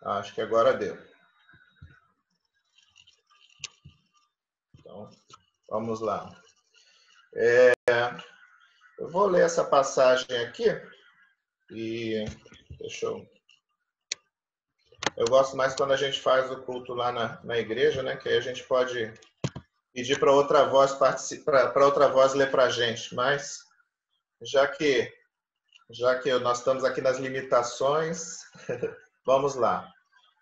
Acho que agora deu. Então, vamos lá. Eu vou ler essa passagem aqui e deixa eu gosto mais quando a gente faz o culto lá na igreja, né? Que aí a gente pode pedir para outra voz participar, para outra voz ler para a gente. Mas já que nós estamos aqui nas limitações, vamos lá.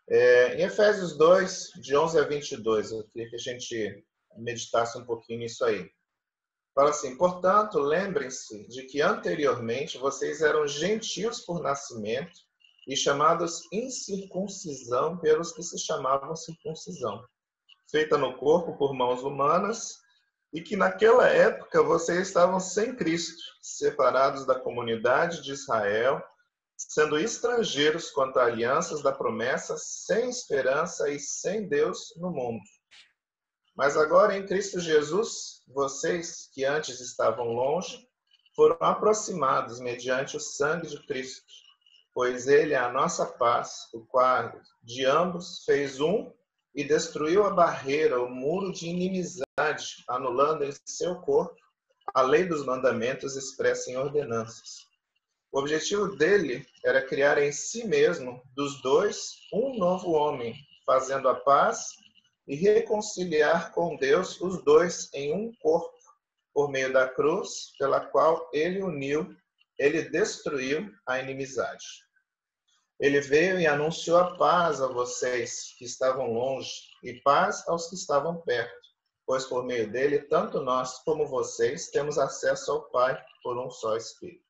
Em Efésios 2, de 11 a 22, eu queria que a gente meditasse um pouquinho nisso aí. Fala assim: portanto, lembrem-se de que anteriormente vocês eram gentios por nascimento e chamados incircuncisão pelos que se chamavam circuncisão, feita no corpo por mãos humanas, e que naquela época vocês estavam sem Cristo, separados da comunidade de Israel, sendo estrangeiros quanto a alianças da promessa, sem esperança e sem Deus no mundo. Mas agora em Cristo Jesus, vocês que antes estavam longe, foram aproximados mediante o sangue de Cristo, pois ele é a nossa paz, o qual de ambos fez um e destruiu a barreira, o muro de inimizade, anulando em seu corpo a lei dos mandamentos expressa em ordenanças. O objetivo dele era criar em si mesmo, dos dois, um novo homem, fazendo a paz e reconciliar com Deus os dois em um corpo, por meio da cruz, pela qual ele destruiu a inimizade. Ele veio e anunciou a paz a vocês que estavam longe e paz aos que estavam perto, pois por meio dele, tanto nós como vocês temos acesso ao Pai por um só Espírito.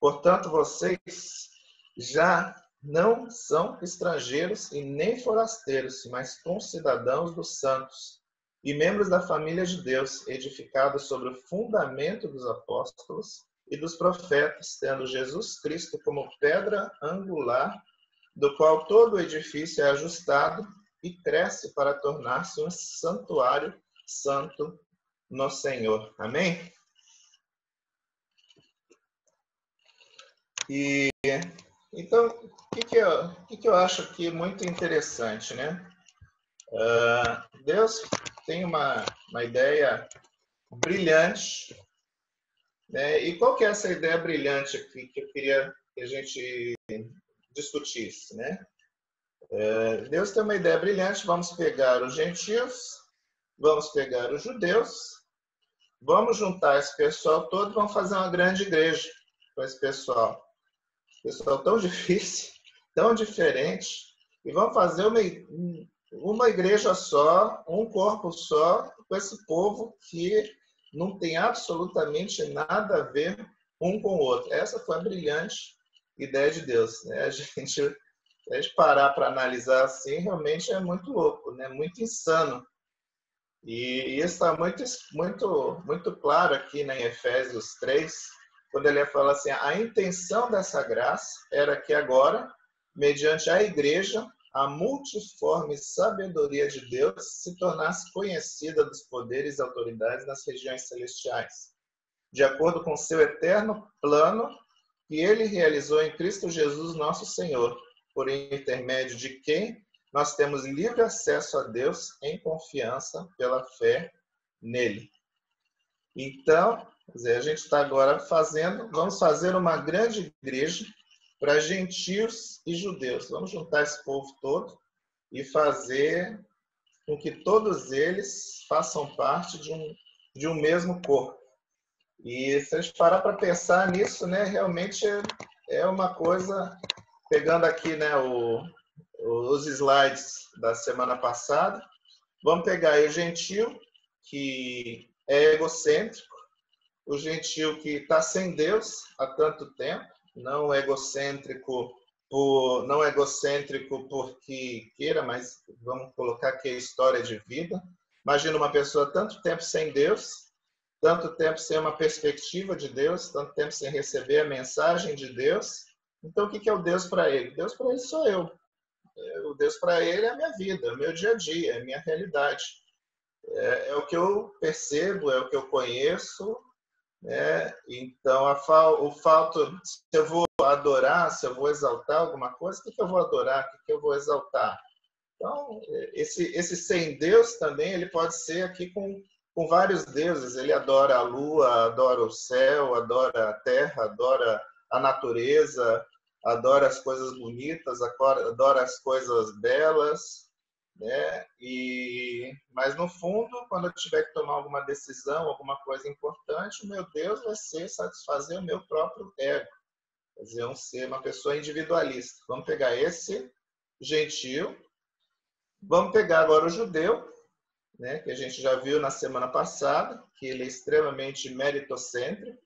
Portanto, vocês já não são estrangeiros e nem forasteiros, mas concidadãos dos santos e membros da família de Deus, edificados sobre o fundamento dos apóstolos e dos profetas, tendo Jesus Cristo como pedra angular, do qual todo o edifício é ajustado e cresce para tornar-se um santuário santo no Senhor. Amém? E então, o que eu acho aqui muito interessante, né? Deus tem uma ideia brilhante, né? E qual que é essa ideia brilhante aqui que eu queria que a gente discutisse, né? Deus tem uma ideia brilhante. Vamos pegar os gentios, vamos pegar os judeus, vamos juntar esse pessoal todo, vamos fazer uma grande igreja com esse pessoal. Pessoal tão difícil, tão diferente, e vamos fazer uma igreja só, um corpo só, com esse povo que não tem absolutamente nada a ver um com o outro. Essa foi a brilhante ideia de Deus, né? A gente parar para analisar assim, realmente é muito louco, né? Muito insano. E isso está muito claro aqui, né, em Efésios 3, quando ele fala assim: a intenção dessa graça era que agora, mediante a igreja, a multiforme sabedoria de Deus se tornasse conhecida dos poderes e autoridades nas regiões celestiais, de acordo com seu eterno plano que ele realizou em Cristo Jesus, nosso Senhor, por intermédio de quem nós temos livre acesso a Deus em confiança pela fé nele. Então, a gente está agora vamos fazer uma grande igreja para gentios e judeus. Vamos juntar esse povo todo e fazer com que todos eles façam parte de um mesmo corpo. E se a gente parar para pensar nisso, né, realmente é uma coisa, pegando aqui, né, os slides da semana passada, vamos pegar aí o gentio, que é egocêntrico, o gentio que está sem Deus há tanto tempo, não egocêntrico porque queira, mas vamos colocar que é história de vida. Imagina uma pessoa tanto tempo sem Deus, tanto tempo sem uma perspectiva de Deus, tanto tempo sem receber a mensagem de Deus. Então, o que é o Deus para ele? Deus para ele sou eu. O Deus para ele é a minha vida, é o meu dia a dia, é a minha realidade. É o que eu percebo, é o que eu conheço, né? Então, o fato, se eu vou adorar, se eu vou exaltar alguma coisa, o que eu vou adorar, o que eu vou exaltar? Então, esse sem Deus também, ele pode ser aqui com vários deuses. Ele adora a lua, adora o céu, adora a terra, adora a natureza, adora as coisas bonitas, adora as coisas belas, né? Mas no fundo, quando eu tiver que tomar alguma decisão, alguma coisa importante, o meu Deus vai ser satisfazer o meu próprio ego, quer dizer, uma pessoa individualista. Vamos pegar esse gentio, vamos pegar agora o judeu, né, que a gente já viu na semana passada, que ele é extremamente meritocêntrico,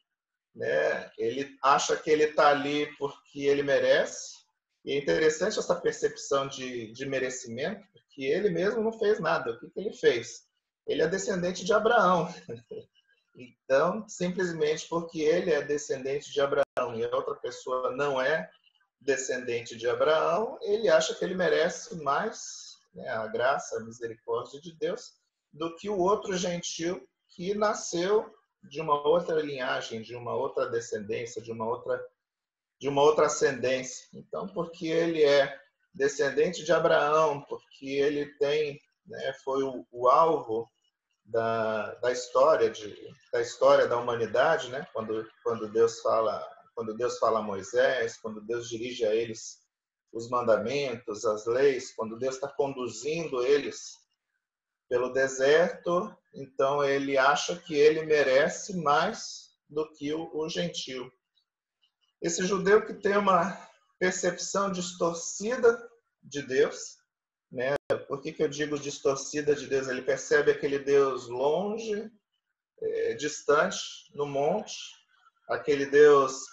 né? Ele acha que ele está ali porque ele merece. E é interessante essa percepção de merecimento, porque ele mesmo não fez nada. O que ele fez? Ele é descendente de Abraão. Então, simplesmente porque ele é descendente de Abraão e a outra pessoa não é descendente de Abraão, ele acha que ele merece mais, né, a graça, a misericórdia de Deus, do que o outro gentil que nasceu de uma outra linhagem, de uma outra descendência, de uma outra ascendência. Então, porque ele é descendente de Abraão, porque ele tem, né, foi o alvo da história da humanidade, né? Quando Deus fala a Moisés, quando Deus dirige a eles os mandamentos, as leis, quando Deus está conduzindo eles pelo deserto, então ele acha que ele merece mais do que o gentio. Esse judeu que tem uma percepção distorcida de Deus, né? Por que eu digo distorcida de Deus? Ele percebe aquele Deus longe, distante, no monte, aquele Deus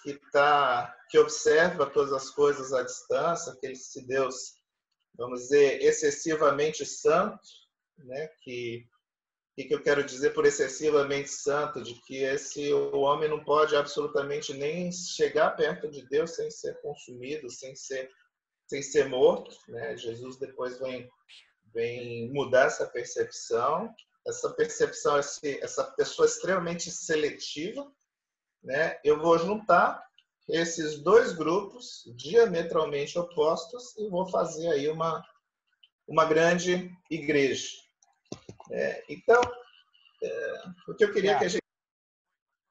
que observa todas as coisas à distância, aquele Deus, vamos dizer, excessivamente santo, né? Que eu quero dizer por excessivamente santo? De que o homem não pode absolutamente nem chegar perto de Deus sem ser consumido, sem ser morto, né? Jesus depois vem mudar essa percepção, essa pessoa extremamente seletiva, né? Eu vou juntar esses dois grupos diametralmente opostos e vou fazer aí uma grande igreja. Então, o que eu queria que a gente...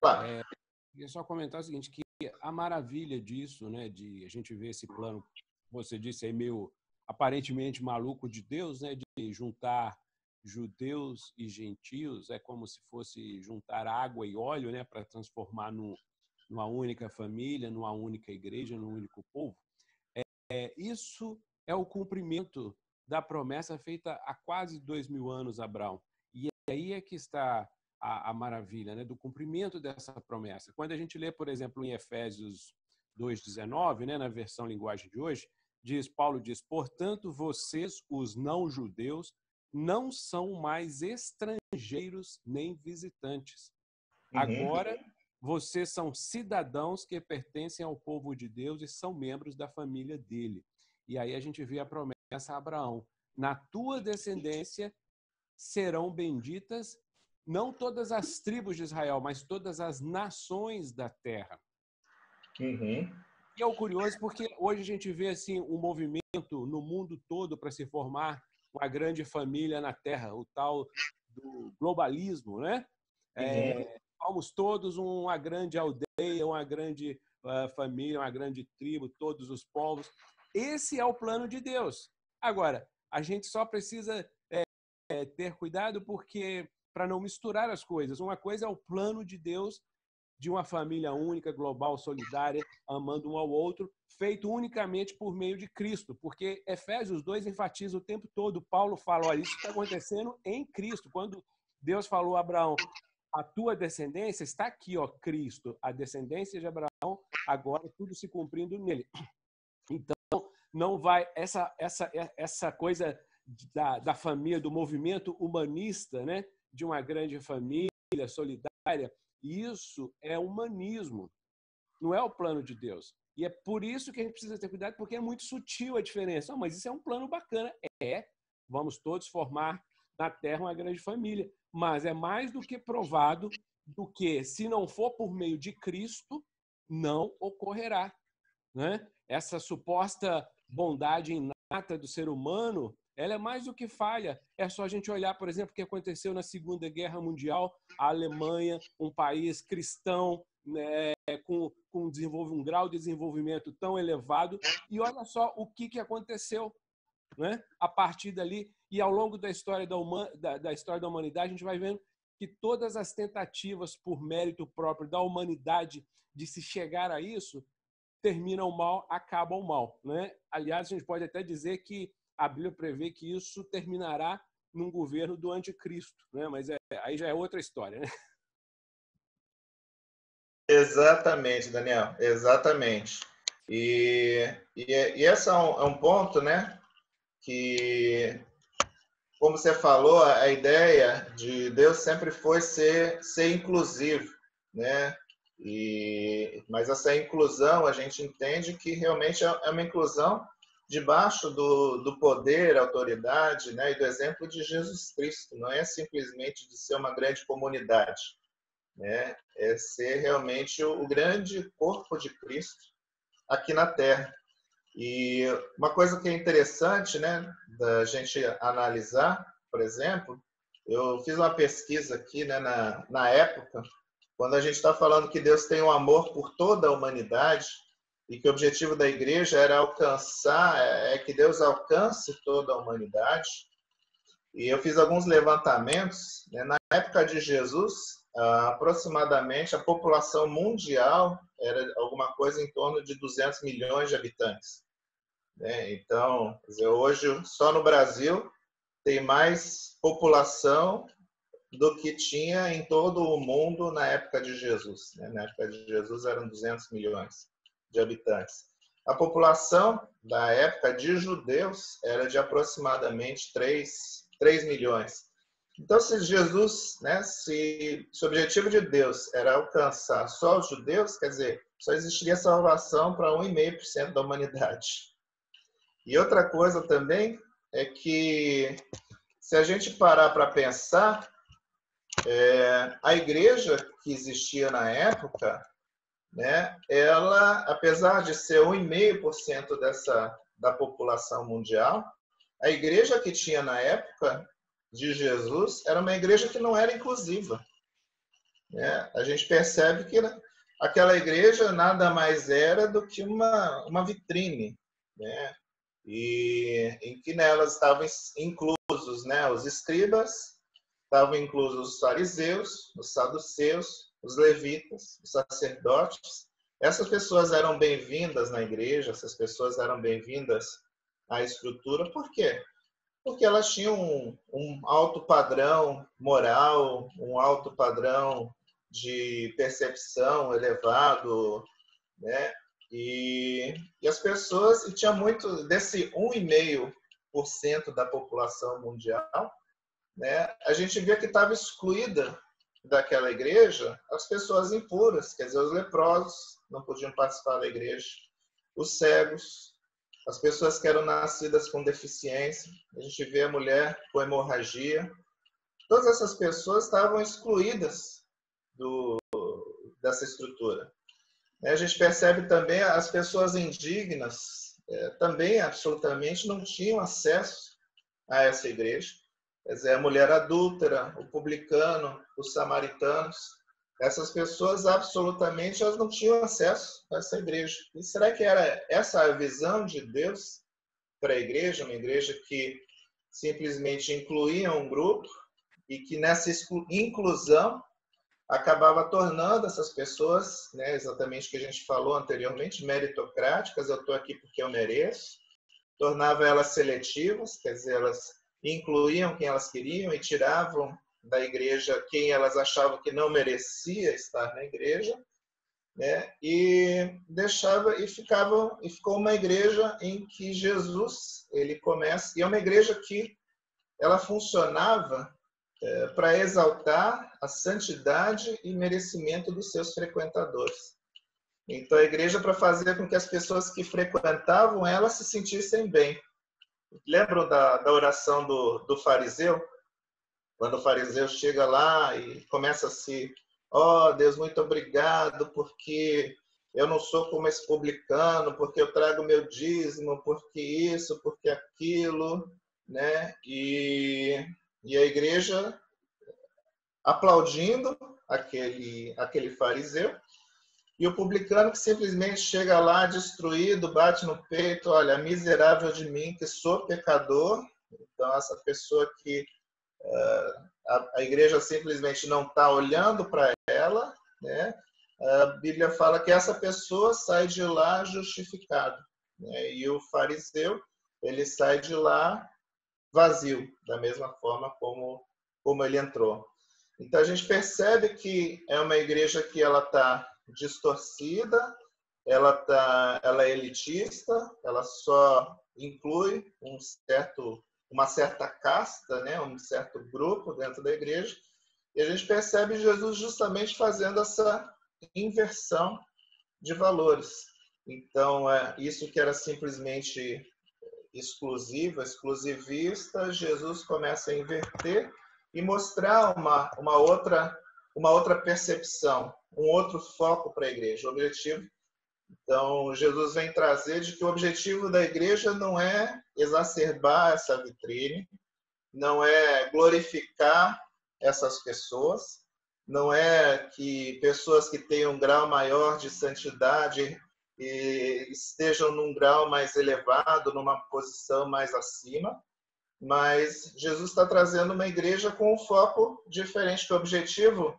Claro. Queria só comentar o seguinte, que a maravilha disso, né, de a gente ver esse plano, você disse aí, meio aparentemente maluco de Deus, né, de juntar judeus e gentios, é como se fosse juntar água e óleo, né, para transformar numa única família, numa única igreja, num único povo. Isso é o cumprimento da promessa feita há quase 2000 anos, Abraão. E aí é que está a maravilha, né, do cumprimento dessa promessa. Quando a gente lê, por exemplo, em Efésios 2:19, né, na versão linguagem de hoje, Paulo diz: portanto, vocês, os não-judeus, não são mais estrangeiros nem visitantes. Agora, vocês são cidadãos que pertencem ao povo de Deus e são membros da família dele. E aí a gente vê a promessa a Abraão: na tua descendência serão benditas não todas as tribos de Israel, mas todas as nações da terra. E é o curioso porque hoje a gente vê assim um movimento no mundo todo para se formar uma grande família na terra, o tal do globalismo, né? Somos todos uma grande aldeia, uma grande família, uma grande tribo, todos os povos. Esse é o plano de Deus. Agora, a gente só precisa ter cuidado porque para não misturar as coisas. Uma coisa é o plano de Deus de uma família única, global, solidária, amando um ao outro, feito unicamente por meio de Cristo. Porque Efésios 2 enfatiza o tempo todo. Paulo fala, olha, isso está acontecendo em Cristo. Quando Deus falou a Abraão, a tua descendência está aqui, ó, Cristo, a descendência de Abraão, agora tudo se cumprindo nele. Então, não vai essa coisa da família, do movimento humanista, né? De uma grande família solidária, isso é humanismo, não é o plano de Deus. E é por isso que a gente precisa ter cuidado, porque é muito sutil a diferença. Não, mas isso é um plano bacana. Vamos todos formar na Terra uma grande família. Mas é mais do que provado do que, se não for por meio de Cristo, não ocorrerá, né? Essa suposta bondade inata do ser humano, ela é mais do que falha. É só a gente olhar, por exemplo, o que aconteceu na Segunda Guerra Mundial, a Alemanha, um país cristão, né, com um grau de desenvolvimento tão elevado, e olha só o que aconteceu, né? A partir dali, e ao longo da história da história da humanidade, a gente vai vendo que todas as tentativas por mérito próprio da humanidade de se chegar a isso terminam mal, acabam mal, né? Aliás, a gente pode até dizer que a Bíblia prevê que isso terminará num governo do anticristo, né? Mas aí já é outra história, né? Exatamente, Daniel, exatamente. E esse é um ponto, né, que, como você falou, a ideia de Deus sempre foi ser inclusivo, né? Mas essa inclusão, a gente entende que realmente é uma inclusão debaixo do poder, autoridade, né, e do exemplo de Jesus Cristo. Não é simplesmente de ser uma grande comunidade, né? É ser realmente o grande corpo de Cristo aqui na Terra. E uma coisa que é interessante, né, da gente analisar, por exemplo, eu fiz uma pesquisa aqui, né, na época, quando a gente está falando que Deus tem um amor por toda a humanidade e que o objetivo da igreja era alcançar, que Deus alcance toda a humanidade. E eu fiz alguns levantamentos, né, na época de Jesus, aproximadamente a população mundial era alguma coisa em torno de 200 milhões de habitantes, né? Então, quer dizer, hoje, só no Brasil, tem mais população do que tinha em todo o mundo na época de Jesus, né? Na época de Jesus eram 200 milhões de habitantes. A população da época de judeus era de aproximadamente 3 milhões. Então, se Jesus, né, se o objetivo de Deus era alcançar só os judeus, quer dizer, só existiria salvação para 1,5% da humanidade. E outra coisa também é que, se a gente parar para pensar, a igreja que existia na época, né, ela, apesar de ser 1,5% da população mundial, a igreja que tinha na época de Jesus era uma igreja que não era inclusiva, né? A gente percebe que aquela igreja nada mais era do que uma vitrine, né? E em que nelas estavam inclusos, né, os escribas, estavam inclusos os fariseus, os saduceus, os levitas, os sacerdotes. Essas pessoas eram bem-vindas na igreja, essas pessoas eram bem-vindas à estrutura. Por quê? Porque elas tinham um alto padrão moral, um alto padrão de percepção elevado, né? E as pessoas, e tinha muito desse 1,5% da população mundial, né? A gente via que estava excluída daquela igreja as pessoas impuras, quer dizer, os leprosos não podiam participar da igreja, os cegos, as pessoas que eram nascidas com deficiência, a gente vê a mulher com hemorragia, todas essas pessoas estavam excluídas dessa estrutura. A gente percebe também as pessoas indignas, também absolutamente não tinham acesso a essa igreja. Quer dizer, a mulher adúltera, o publicano, os samaritanos, essas pessoas absolutamente elas não tinham acesso a essa igreja. E será que era essa a visão de Deus para a igreja? Uma igreja que simplesmente incluía um grupo e que nessa inclusão acabava tornando essas pessoas, né, exatamente o que a gente falou anteriormente, meritocráticas, eu estou aqui porque eu mereço, tornava elas seletivas, quer dizer, elas incluíam quem elas queriam e tiravam da igreja quem elas achavam que não merecia estar na igreja, né? E ficou uma igreja em que Jesus ele começa, e é uma igreja que ela funcionava para exaltar a santidade e merecimento dos seus frequentadores. Então, a igreja para fazer com que as pessoas que frequentavam ela se sentissem bem. Lembram da oração do fariseu? Quando o fariseu chega lá e começa a se ó, Deus, muito obrigado, porque eu não sou como esse publicano, porque eu trago meu dízimo, porque isso, porque aquilo, né? E a igreja aplaudindo aquele fariseu, e o publicano que simplesmente chega lá destruído, bate no peito, olha, miserável de mim, que sou pecador. Então, essa pessoa que a igreja simplesmente não está olhando para ela, né? A Bíblia fala que essa pessoa sai de lá justificado, né? E o fariseu, ele sai de lá vazio, da mesma forma como ele entrou. Então a gente percebe que é uma igreja que ela está distorcida, ela é elitista, ela só inclui uma certa casta, né, um certo grupo dentro da igreja, e a gente percebe Jesus justamente fazendo essa inversão de valores. Então, isso que era simplesmente exclusivista, Jesus começa a inverter e mostrar uma outra percepção, um outro foco para a igreja. O objetivo, então, Jesus vem trazer de que o objetivo da igreja não é exacerbar essa vitrine, não é glorificar essas pessoas, não é que pessoas que tenham um grau maior de santidade e estejam num grau mais elevado, numa posição mais acima, mas Jesus está trazendo uma igreja com um foco diferente. Que o objetivo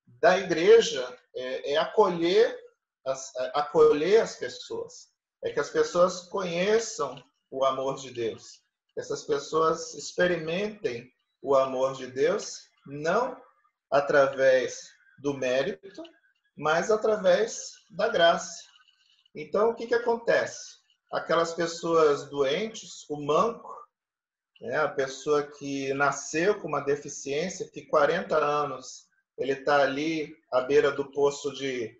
da igreja é acolher as pessoas, é que as pessoas conheçam o amor de Deus, que essas pessoas experimentem o amor de Deus, não através do mérito, mas através da graça. Então, o que acontece? Aquelas pessoas doentes, o manco, né, a pessoa que nasceu com uma deficiência, que 40 anos ele está ali à beira do poço de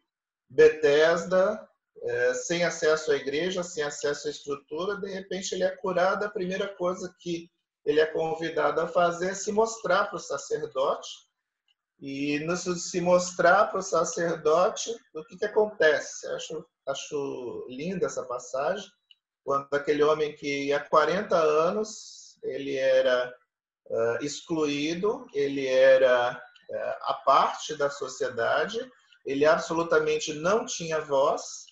Betesda, sem acesso à igreja, sem acesso à estrutura, de repente ele é curado, a primeira coisa que ele é convidado a fazer é se mostrar para o sacerdote, e no se mostrar para o sacerdote, o que acontece? Acho linda essa passagem, quando aquele homem que há 40 anos ele era excluído, ele era a parte da sociedade, ele absolutamente não tinha voz,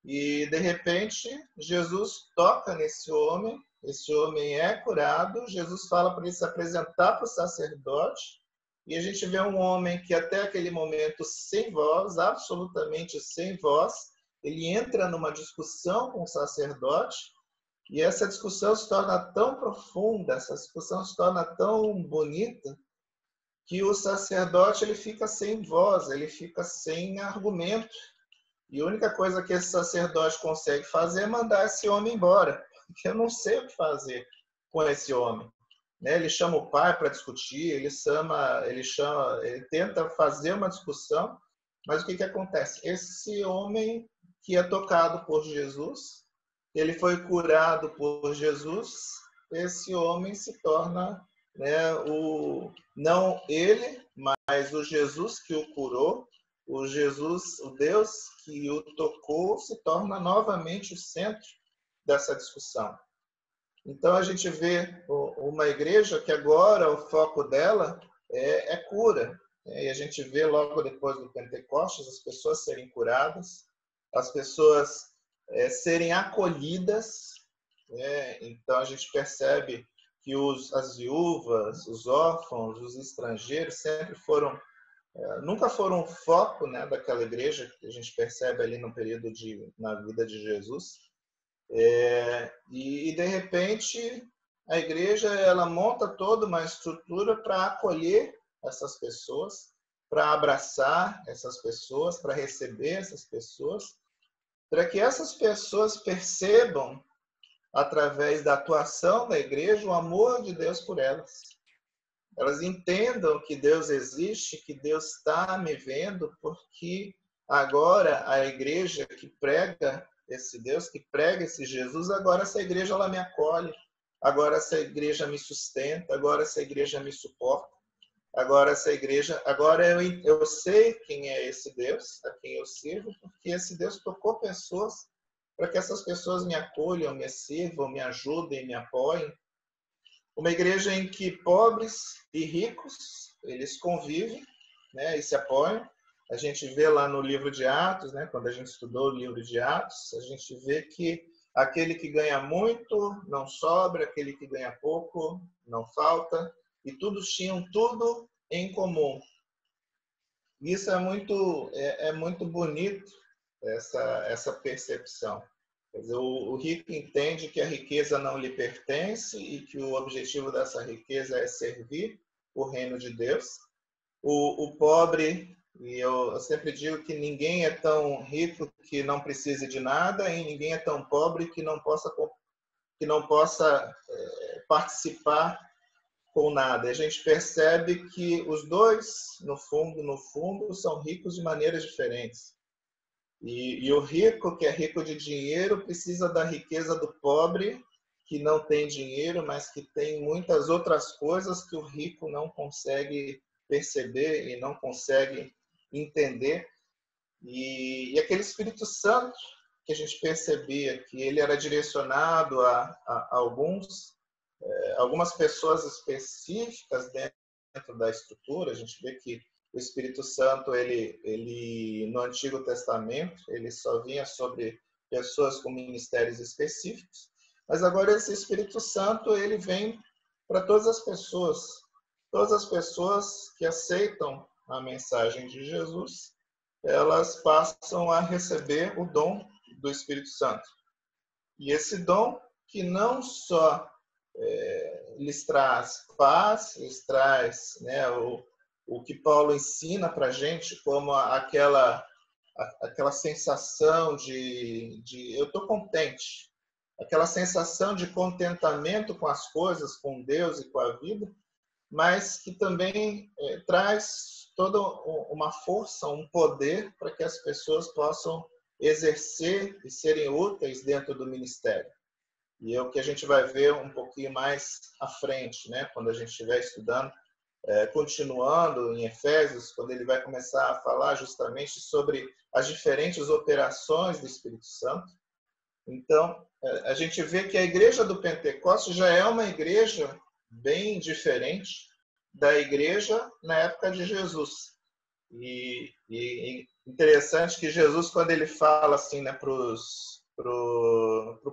e de repente Jesus toca nesse homem, esse homem é curado, Jesus fala para ele se apresentar para o sacerdote, e a gente vê um homem que até aquele momento sem voz, absolutamente sem voz, ele entra numa discussão com o sacerdote, e essa discussão se torna tão profunda, essa discussão se torna tão bonita, que o sacerdote ele fica sem voz, ele fica sem argumento. E a única coisa que esse sacerdote consegue fazer é mandar esse homem embora, porque eu não sei o que fazer com esse homem. Ele chama o pai para discutir, ele tenta fazer uma discussão, mas o que acontece? Esse homem que é tocado por Jesus, ele foi curado por Jesus, esse homem se torna, né, não ele, mas o Jesus que o curou, o Jesus, o Deus que o tocou, se torna novamente o centro dessa discussão. Então a gente vê uma igreja que agora o foco dela é cura. E a gente vê logo depois do Pentecostes as pessoas serem curadas, as pessoas serem acolhidas. Então a gente percebe que as viúvas, os órfãos, os estrangeiros sempre nunca foram o foco, né, daquela igreja que a gente percebe ali no período na vida de Jesus. E de repente a igreja ela monta toda uma estrutura para acolher essas pessoas, para abraçar essas pessoas, para receber essas pessoas, para que essas pessoas percebam através da atuação da igreja o amor de Deus por elas. Elas entendam que Deus existe, que Deus está me vendo, porque agora a igreja que prega esse Deus, que prega esse Jesus, agora essa igreja ela me acolhe, agora essa igreja me sustenta, agora essa igreja me suporta, Agora essa igreja, agora eu sei quem é esse Deus, a quem eu sirvo, porque esse Deus tocou pessoas para que essas pessoas me acolham, me sirvam, me ajudem, me apoiem. Uma igreja em que pobres e ricos, eles convivem, né, e se apoiam. A gente vê lá no livro de Atos, né, quando a gente estudou o livro de Atos, a gente vê que aquele que ganha muito não sobra, aquele que ganha pouco não falta, e todos tinham tudo em comum. Isso é muito bonito, essa percepção. Quer dizer, o rico entende que a riqueza não lhe pertence e que o objetivo dessa riqueza é servir o reino de Deus. O pobre, e eu sempre digo que ninguém é tão rico que não precise de nada e ninguém é tão pobre que não possa participar com nada. A gente percebe que os dois, no fundo, são ricos de maneiras diferentes. E o rico, que é rico de dinheiro, precisa da riqueza do pobre, que não tem dinheiro, mas que tem muitas outras coisas que o rico não consegue perceber e não consegue entender. E aquele Espírito Santo que a gente percebia que ele era direcionado a algumas pessoas específicas dentro da estrutura. A gente vê que o Espírito Santo, ele no Antigo Testamento, ele só vinha sobre pessoas com ministérios específicos, mas agora esse Espírito Santo, ele vem para todas as pessoas que aceitam a mensagem de Jesus, elas passam a receber o dom do Espírito Santo. E esse dom que não só lhes traz paz, lhes traz, né, o que Paulo ensina para a gente, como aquela sensação de eu estou contente, aquela sensação de contentamento com as coisas, com Deus e com a vida, mas que também traz toda uma força, um poder para que as pessoas possam exercer e serem úteis dentro do ministério. E é o que a gente vai ver um pouquinho mais à frente, né? Quando a gente estiver estudando, continuando em Efésios, quando ele vai começar a falar justamente sobre as diferentes operações do Espírito Santo. Então, a gente vê que a igreja do Pentecostes já é uma igreja bem diferente da igreja na época de Jesus. E interessante que Jesus, quando ele fala assim, né, para o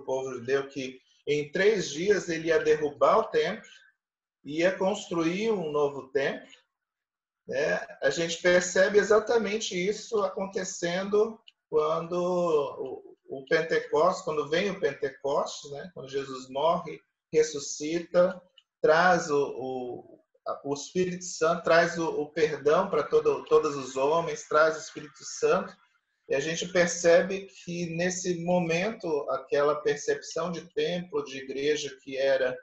povo judeu, que em 3 dias ele ia derrubar o templo, ia construir um novo templo, né? A gente percebe exatamente isso acontecendo quando o Pentecostes, quando vem o Pentecostes, né? Quando Jesus morre, ressuscita, traz o Espírito Santo, traz o perdão para todos os homens, traz o Espírito Santo. E a gente percebe que, nesse momento, aquela percepção de templo, de igreja, que era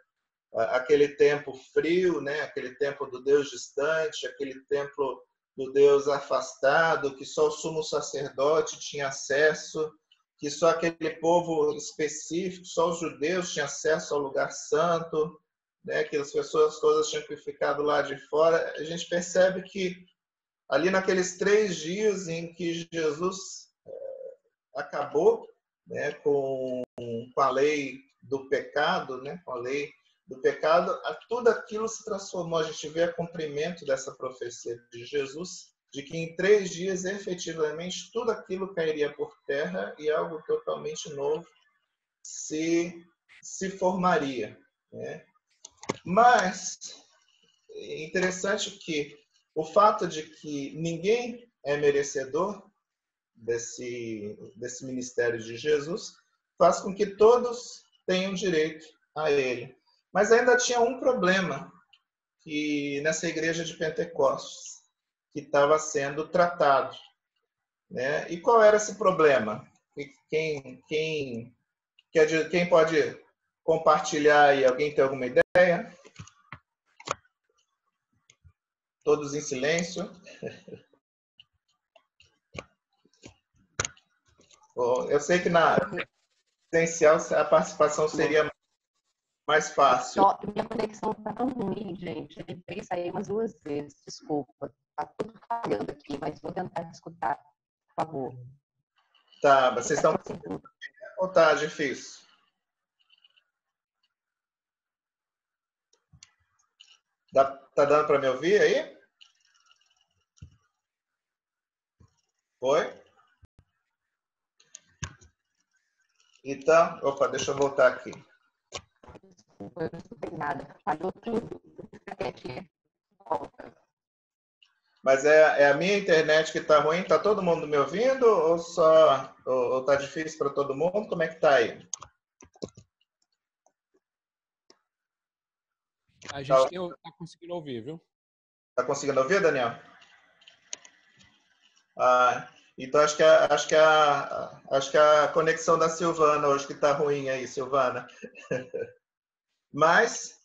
aquele templo frio, né? Aquele templo do Deus distante, aquele templo do Deus afastado, que só o sumo sacerdote tinha acesso, que só aquele povo específico, só os judeus tinham acesso ao lugar santo, né? Que as pessoas todas tinham que ficar do lado de fora. A gente percebe que ali naqueles 3 dias em que Jesus acabou, né, com a lei do pecado, né, com a lei do pecado, tudo aquilo se transformou. A gente vê o cumprimento dessa profecia de Jesus, de que em 3 dias, efetivamente, tudo aquilo cairia por terra e algo totalmente novo se formaria, né? Mas é interessante que o fato de que ninguém é merecedor desse ministério de Jesus faz com que todos tenham direito a ele. Mas ainda tinha um problema que nessa igreja de Pentecostes que estava sendo tratado, né? E qual era esse problema? Quem pode compartilhar aí? Alguém tem alguma ideia? Todos em silêncio. Eu sei que na presencial a participação seria mais fácil. Só minha conexão tá tão ruim, gente. Eu tentei sair umas 2 vezes. Desculpa. Tá tudo falhando aqui, mas vou tentar escutar, por favor. Tá, vocês estão... Ou tá difícil? Tá dando para me ouvir aí? Oi? Então, opa, deixa eu voltar aqui. Desculpa, eu não escutei nada. Falhou tudo. Fica quietinha. Volta. Mas é a minha internet que está ruim? Tá todo mundo me ouvindo ou só ou tá difícil para todo mundo? Como é que tá aí? A gente tá conseguindo ouvir, viu? Tá conseguindo ouvir, Daniel? Ah, então acho que a conexão da Silvana hoje que está ruim aí, Silvana. Mas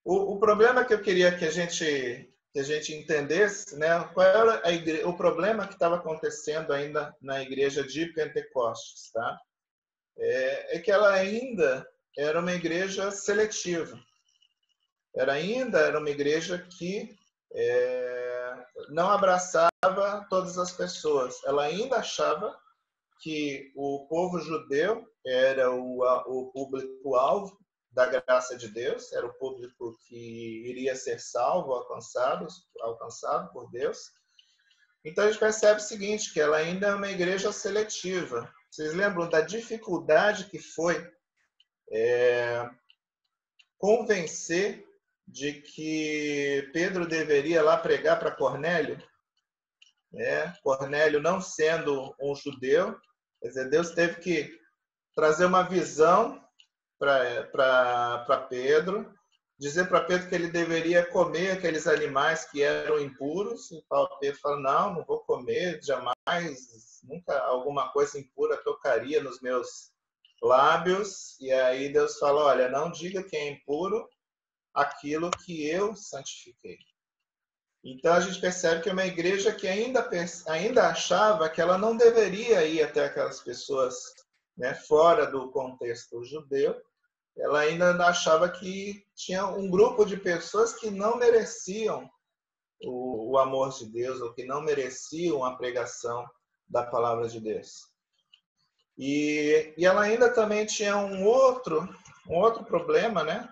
o problema que eu queria que a gente entendesse, né, qual era o problema que estava acontecendo ainda na igreja de Pentecostes, tá? É que ela ainda era uma igreja seletiva. Era uma igreja que não abraçava todas as pessoas. Ela ainda achava que o povo judeu era o público-alvo da graça de Deus, era o público que iria ser salvo, alcançado por Deus. Então a gente percebe o seguinte, que ela ainda é uma igreja seletiva. Vocês lembram da dificuldade que foi convencer de que Pedro deveria lá pregar para Cornélio? Cornélio não sendo um judeu, quer dizer, Deus teve que trazer uma visão para Pedro, dizer para Pedro que ele deveria comer aqueles animais que eram impuros. E Pedro fala, não vou comer, jamais, nunca alguma coisa impura tocaria nos meus lábios. E aí Deus fala, olha, não diga que é impuro aquilo que eu santifiquei. Então a gente percebe que é uma igreja que ainda achava que ela não deveria ir até aquelas pessoas, né, fora do contexto judeu. Ela ainda achava que tinha um grupo de pessoas que não mereciam o amor de Deus, ou que não mereciam a pregação da palavra de Deus. E ela ainda também tinha um outro problema, né?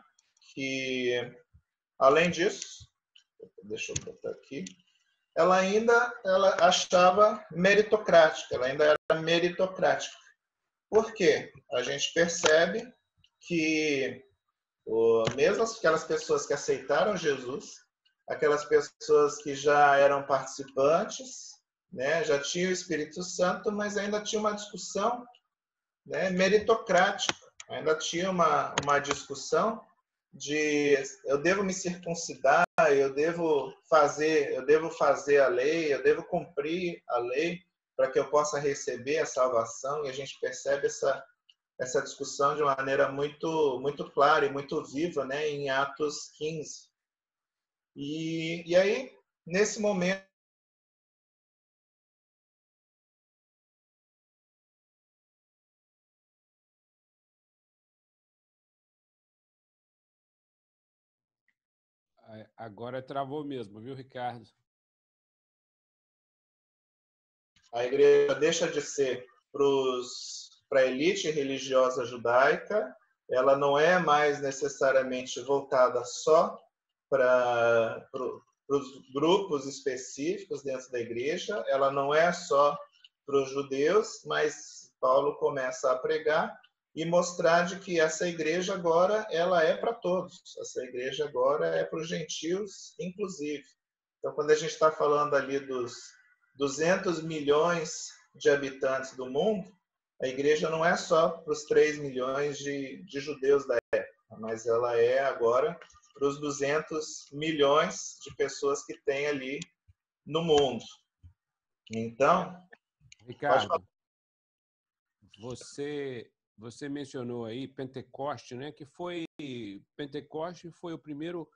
Que, além disso, deixa eu botar aqui, ela achava meritocrática, ela ainda era meritocrática. Por quê? A gente percebe que mesmo aquelas pessoas que aceitaram Jesus, aquelas pessoas que já eram participantes, né, já tinham o Espírito Santo, mas ainda tinha uma discussão, né, meritocrática, ainda tinha uma discussão de eu devo me circuncidar, eu devo fazer a lei, eu devo cumprir a lei para que eu possa receber a salvação. E a gente percebe essa discussão de uma maneira muito clara e muito viva, né, em Atos 15. E aí, nesse momento, Agora travou mesmo, viu, Ricardo? a igreja deixa de ser para a elite religiosa judaica, ela não é mais necessariamente voltada só para os grupos específicos dentro da igreja, ela não é só para os judeus, mas Paulo começa a pregar e mostrar de que essa igreja agora ela é para todos, essa igreja agora é para os gentios, inclusive. Então, quando a gente está falando ali dos 200 milhões de habitantes do mundo, a igreja não é só para os 3 milhões de judeus da época, mas ela é agora para os 200 milhões de pessoas que tem ali no mundo. Então, Ricardo, você mencionou aí Pentecoste, né? Pentecoste foi o primeiro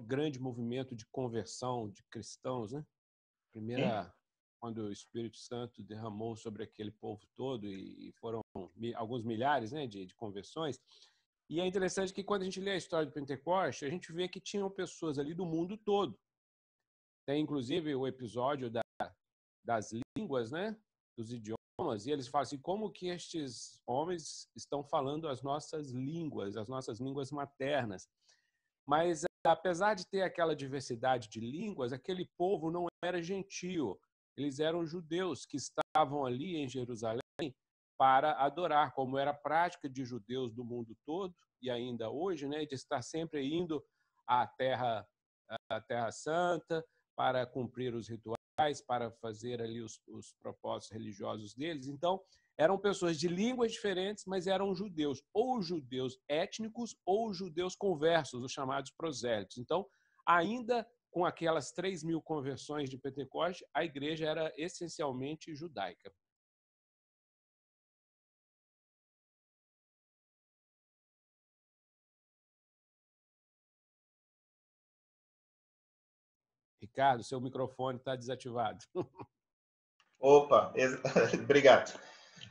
grande movimento de conversão de cristãos, né? Quando o Espírito Santo derramou sobre aquele povo todo e foram alguns milhares, né, de conversões. E é interessante que quando a gente lê a história do Pentecoste, a gente vê que tinham pessoas ali do mundo todo. Tem, inclusive, o episódio das línguas, né? Dos idiomas, e eles falam assim, como que estes homens estão falando as nossas línguas maternas. Mas, apesar de ter aquela diversidade de línguas, aquele povo não era gentio. Eles eram judeus que estavam ali em Jerusalém para adorar, como era a prática de judeus do mundo todo, e ainda hoje, né, de estar sempre indo à Terra Santa para cumprir os rituais, para fazer ali os propósitos religiosos deles. Então, eram pessoas de línguas diferentes, mas eram judeus, ou judeus étnicos, ou judeus conversos, os chamados prosélitos. Então, ainda com aquelas 3.000 conversões de Pentecoste, a igreja era essencialmente judaica. Ricardo, seu microfone está desativado. Opa, obrigado.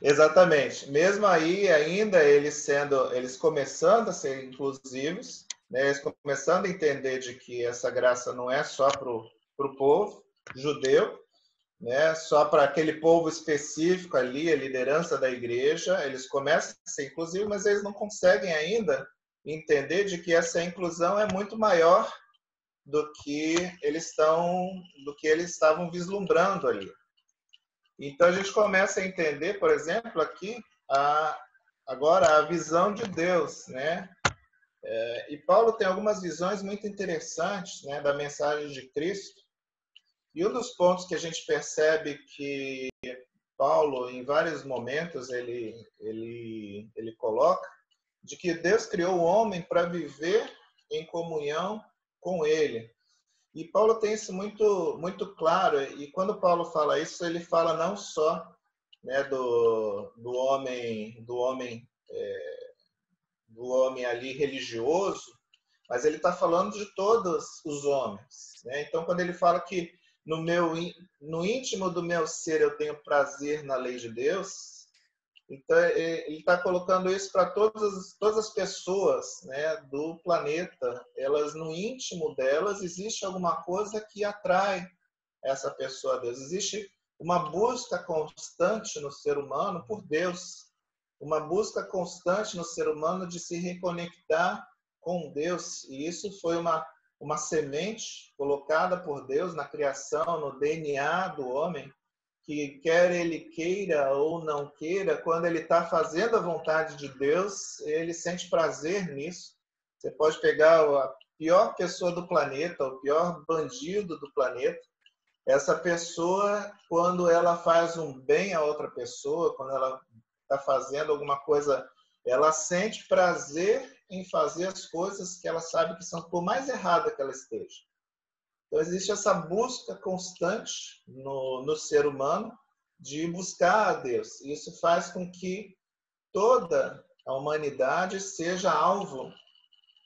Exatamente. Mesmo aí, ainda eles começando a ser inclusivos, né, eles começando a entender de que essa graça não é só para o povo judeu, né, só para aquele povo específico ali, a liderança da igreja, eles começam a ser inclusivos, mas eles não conseguem ainda entender de que essa inclusão é muito maior do que eles estavam vislumbrando ali. Então a gente começa a entender, por exemplo, aqui agora a visão de Deus, né? E Paulo tem algumas visões muito interessantes, né, da mensagem de Cristo. E um dos pontos que a gente percebe que Paulo, em vários momentos, ele coloca de que Deus criou o homem para viver em comunhão com ele. E Paulo tem isso muito, muito claro. E quando Paulo fala isso, ele fala não só, né, do homem ali religioso, mas ele está falando de todos os homens, né? Então, quando ele fala que no íntimo do meu ser eu tenho prazer na lei de Deus, então ele está colocando isso para todas as pessoas, né, do planeta. Elas, no íntimo delas, existe alguma coisa que atrai essa pessoa a Deus. Existe uma busca constante no ser humano por Deus, uma busca constante no ser humano de se reconectar com Deus. E isso foi uma semente colocada por Deus na criação, no DNA do homem, que quer ele queira ou não queira, quando ele está fazendo a vontade de Deus, ele sente prazer nisso. Você pode pegar a pior pessoa do planeta, o pior bandido do planeta, essa pessoa, quando ela faz um bem a outra pessoa, quando ela está fazendo alguma coisa, ela sente prazer em fazer as coisas que ela sabe que são, por mais errada que ela esteja. Então, existe essa busca constante no ser humano de buscar a Deus. E isso faz com que toda a humanidade seja alvo,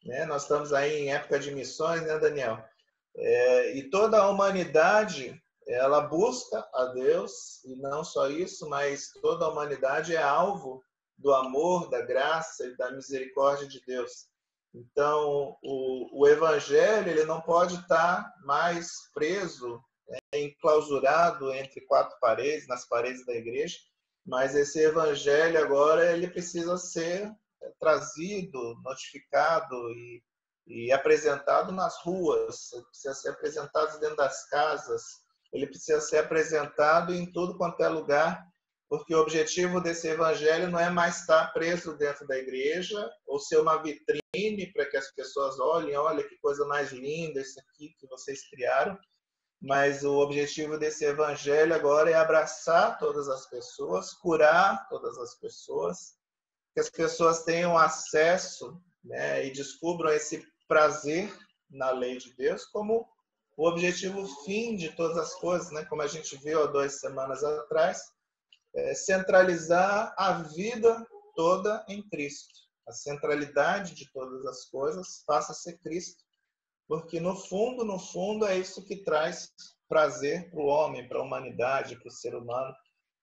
né? Nós estamos aí em época de missões, né, Daniel? E toda a humanidade, ela busca a Deus, e não só isso, mas toda a humanidade é alvo do amor, da graça e da misericórdia de Deus. Então, o evangelho ele não pode estar mais preso, enclausurado entre quatro paredes, nas paredes da igreja, mas esse evangelho agora ele precisa ser trazido, notificado e apresentado nas ruas, ele precisa ser apresentado dentro das casas, ele precisa ser apresentado em tudo quanto é lugar, porque o objetivo desse evangelho não é mais estar preso dentro da igreja ou ser uma vitrine para que as pessoas olhem, olha que coisa mais linda isso aqui que vocês criaram, mas o objetivo desse evangelho agora é abraçar todas as pessoas, curar todas as pessoas, que as pessoas tenham acesso, né, e descubram esse prazer na lei de Deus como o objetivo fim de todas as coisas, né? Como a gente viu há 2 semanas atrás, centralizar a vida toda em Cristo. A centralidade de todas as coisas passa a ser Cristo, porque no fundo é isso que traz prazer para o homem, para a humanidade, para o ser humano.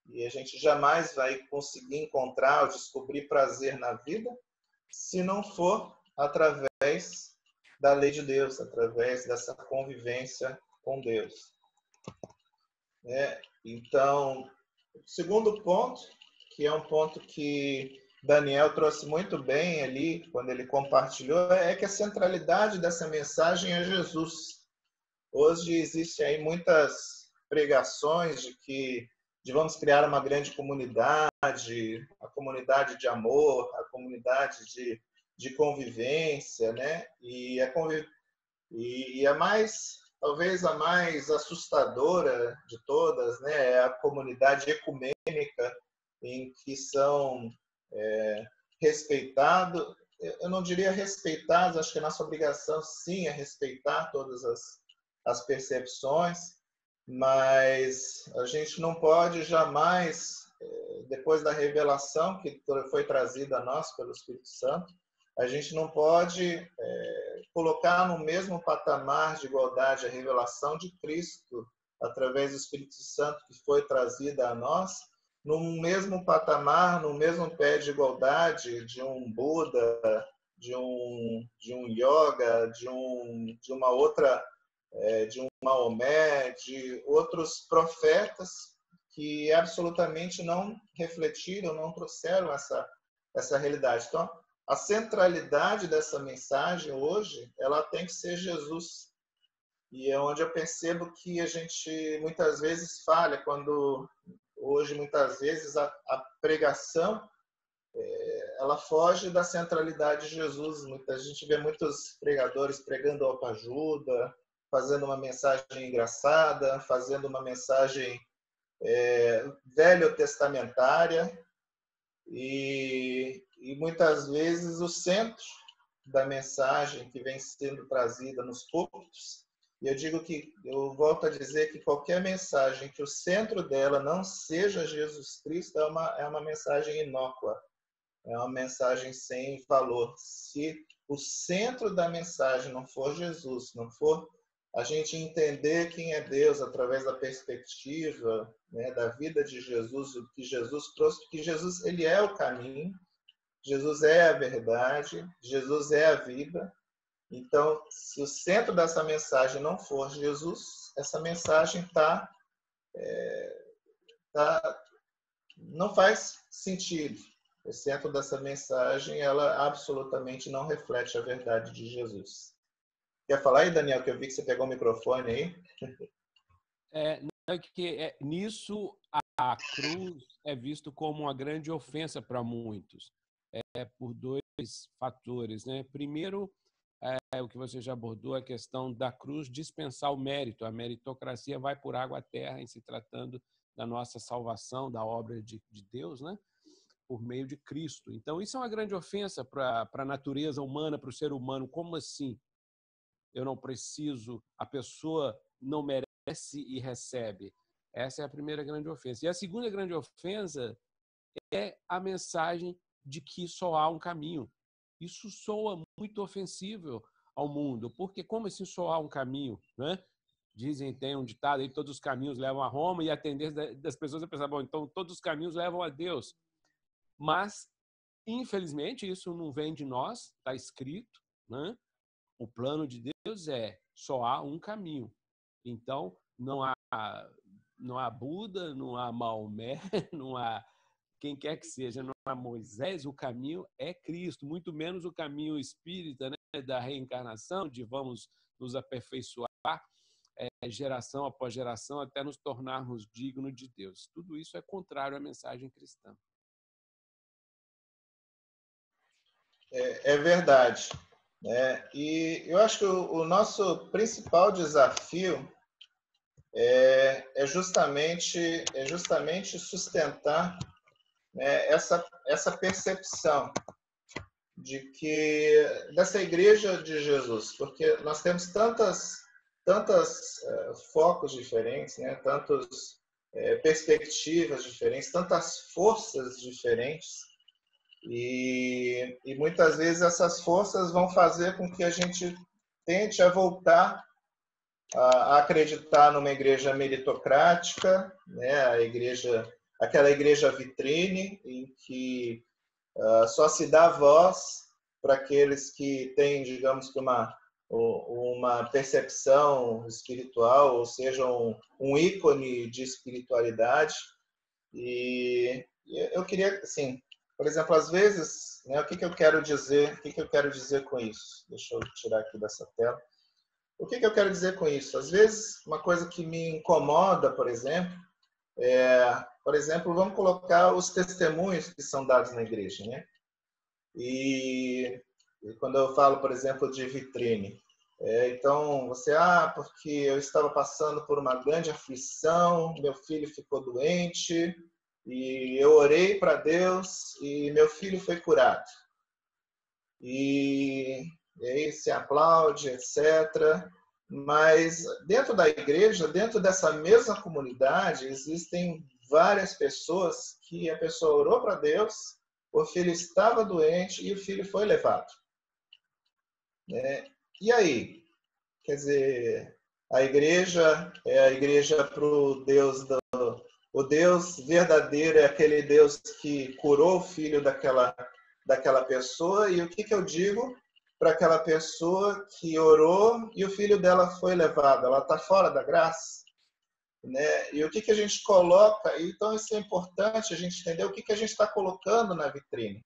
E a gente jamais vai conseguir encontrar ou descobrir prazer na vida se não for através da lei de Deus, através dessa convivência com Deus. Então, o segundo ponto, que é um ponto que Daniel trouxe muito bem ali, quando ele compartilhou, é que a centralidade dessa mensagem é Jesus. Hoje existem aí muitas pregações de vamos criar uma grande comunidade, a comunidade de amor, a comunidade de convivência, né? E talvez a mais assustadora de todas, né? É a comunidade ecumênica, em que são respeitados, eu não diria respeitados, acho que a nossa obrigação sim é respeitar todas as percepções, mas a gente não pode jamais, depois da revelação que foi trazida a nós pelo Espírito Santo, a gente não pode colocar no mesmo patamar de igualdade a revelação de Cristo, através do Espírito Santo que foi trazida a nós, no mesmo patamar, no mesmo pé de igualdade de um Buda, de um yoga, de uma outra, de um Maomé, de outros profetas que absolutamente não refletiram, não trouxeram essa realidade. Então, a centralidade dessa mensagem hoje, ela tem que ser Jesus. E é onde eu percebo que a gente muitas vezes falha, quando hoje muitas vezes a pregação ela foge da centralidade de Jesus. A gente vê muitos pregadores pregando autoajuda, fazendo uma mensagem engraçada, fazendo uma mensagem velho-testamentária, e muitas vezes o centro da mensagem que vem sendo trazida nos púlpitos, e eu volto a dizer que qualquer mensagem que o centro dela não seja Jesus Cristo é uma mensagem inócua, é uma mensagem sem valor. Se o centro da mensagem não for Jesus, não for a gente entender quem é Deus através da perspectiva, né, da vida de Jesus, o que Jesus trouxe, porque Jesus ele é o caminho, Jesus é a verdade, Jesus é a vida. Então, se o centro dessa mensagem não for Jesus, essa mensagem não faz sentido. O centro dessa mensagem, ela absolutamente não reflete a verdade de Jesus. Quer falar aí, Daniel, que eu vi que você pegou o microfone aí? Nisso, a cruz é visto como uma grande ofensa para muitos, por dois fatores, né? Primeiro, o que você já abordou, a questão da cruz dispensar o mérito. A meritocracia vai por água à terra em se tratando da nossa salvação, da obra de Deus, né? Por meio de Cristo. Então, isso é uma grande ofensa para a natureza humana, para o ser humano. Como assim? Eu não preciso, a pessoa não merece e recebe. Essa é a primeira grande ofensa. E a segunda grande ofensa é a mensagem de que só há um caminho. Isso soa muito ofensivo ao mundo, porque como assim só há um caminho, né? Dizem, tem um ditado aí, todos os caminhos levam a Roma, e a tendência das pessoas é pensar, bom, então todos os caminhos levam a Deus. Mas, infelizmente, isso não vem de nós, está escrito, né? O plano de Deus só há um caminho. Então, não há Buda, não há Maomé, não há quem quer que seja, não há Moisés, o caminho é Cristo, muito menos o caminho espírita, né, da reencarnação, de vamos nos aperfeiçoar geração após geração até nos tornarmos dignos de Deus. Tudo isso é contrário à mensagem cristã. É verdade. E eu acho que o nosso principal desafio é justamente sustentar, né, essa percepção de que dessa igreja de Jesus, porque nós temos tantas focos diferentes, né, tantas perspectivas diferentes, tantas forças diferentes, e muitas vezes essas forças vão fazer com que a gente tente a voltar a acreditar numa igreja meritocrática, né, aquela igreja vitrine em que só se dá voz para aqueles que têm, digamos que uma percepção espiritual, ou seja, um ícone de espiritualidade. E eu queria, assim, por exemplo, às vezes, né, o que eu quero dizer? O que eu quero dizer com isso? Deixa eu tirar aqui dessa tela. O que eu quero dizer com isso? Às vezes, uma coisa que me incomoda, por exemplo, vamos colocar os testemunhos que são dados na igreja, né? E quando eu falo, por exemplo, de vitrine, então você, porque eu estava passando por uma grande aflição, meu filho ficou doente e eu orei para Deus e meu filho foi curado. E aí se aplaude, etc. Mas dentro da igreja, dentro dessa mesma comunidade, existem várias pessoas que a pessoa orou para Deus, o filho estava doente e o filho foi levado. E aí? Quer dizer, a igreja é a igreja para o Deus o Deus verdadeiro é aquele Deus que curou o filho daquela pessoa. E o que eu digo para aquela pessoa que orou e o filho dela foi levado? Ela está fora da graça? Né? E o que a gente coloca? Então, isso é importante a gente entender o que a gente está colocando na vitrine.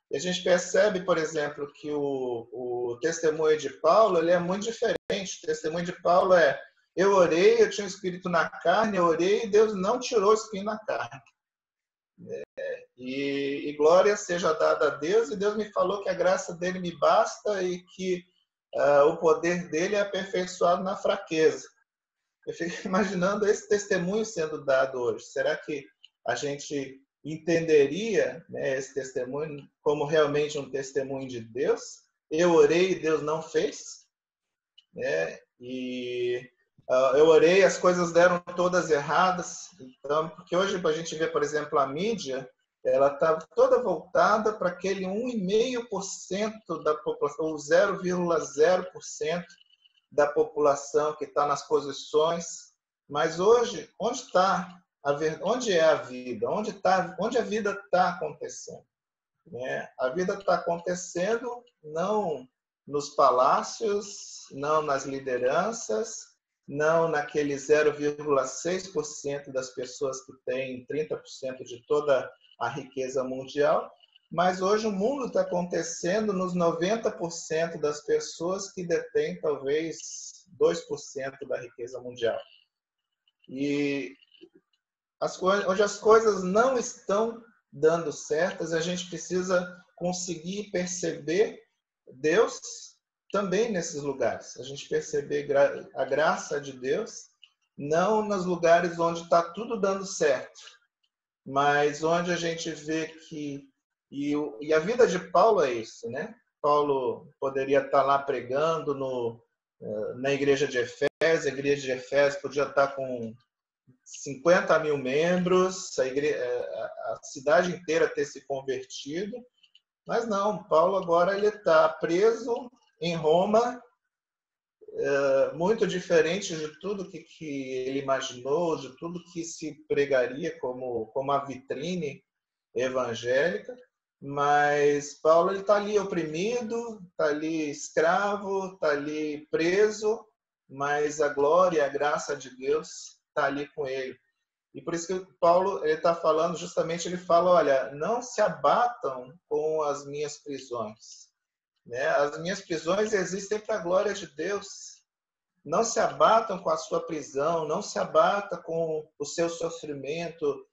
E a gente percebe, por exemplo, que o testemunho de Paulo ele é muito diferente. O testemunho de Paulo é: eu orei, eu tinha um espírito na carne, eu orei e Deus não tirou o espinho na carne. E glória seja dada a Deus, e Deus me falou que a graça dele me basta e que o poder dele é aperfeiçoado na fraqueza. Eu fico imaginando esse testemunho sendo dado hoje. Será que a gente entenderia, né, esse testemunho como realmente um testemunho de Deus? Eu orei e Deus não fez, né? E eu orei, as coisas deram todas erradas. Então, porque hoje a gente vê, por exemplo, a mídia, ela está toda voltada para aquele 1,5% da população, ou 0,0% da população que está nas posições. Mas hoje, onde é a vida? Onde a vida está acontecendo? Né? A vida está acontecendo não nos palácios, não nas lideranças, não naquele 0,6% das pessoas que têm 30% de toda a riqueza mundial, mas hoje o mundo está acontecendo nos 90% das pessoas que detêm talvez 2% da riqueza mundial. E onde as coisas não estão dando certas, a gente precisa conseguir perceber Deus também nesses lugares. A gente perceber a graça de Deus, não nos lugares onde está tudo dando certo, mas onde a gente vê que... E a vida de Paulo é isso, né? Paulo poderia estar lá pregando na igreja de Efésios, a igreja de Efésios podia estar com 50 mil membros, a cidade inteira ter se convertido, mas não, Paulo agora ele está preso em Roma, muito diferente de tudo que ele imaginou, de tudo que se pregaria como a vitrine evangélica, mas Paulo está ali oprimido, está ali escravo, está ali preso, mas a glória e a graça de Deus está ali com ele. E por isso que Paulo está falando, justamente, ele fala, olha, não se abatam com as minhas prisões. Né? As minhas prisões existem para a glória de Deus. Não se abatam com a sua prisão, não se abata com o seu sofrimento.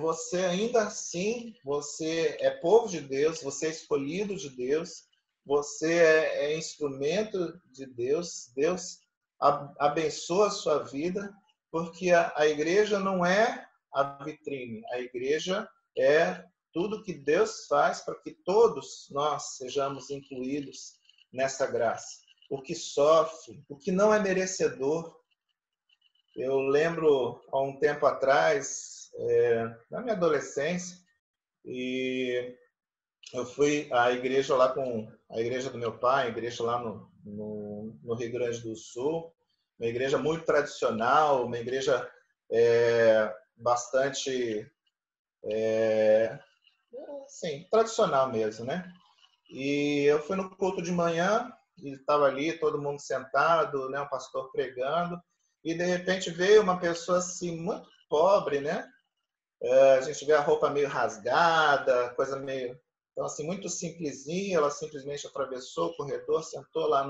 Você ainda assim, você é povo de Deus, você é escolhido de Deus, você é instrumento de Deus. Deus abençoa a sua vida, porque a igreja não é a vitrine, a igreja é tudo que Deus faz para que todos nós sejamos incluídos nessa graça. O que sofre, o que não é merecedor. Eu lembro, há um tempo atrás, na minha adolescência, e eu fui à igreja lá com a igreja do meu pai, a igreja lá no Rio Grande do Sul, uma igreja muito tradicional, uma igreja bastante, sim, tradicional mesmo, né? E eu fui no culto de manhã, e estava ali todo mundo sentado, né, o pastor pregando, e de repente veio uma pessoa assim muito pobre, né? A gente vê a roupa meio rasgada, coisa meio, então assim muito simplesinha. Ela simplesmente atravessou o corredor, sentou lá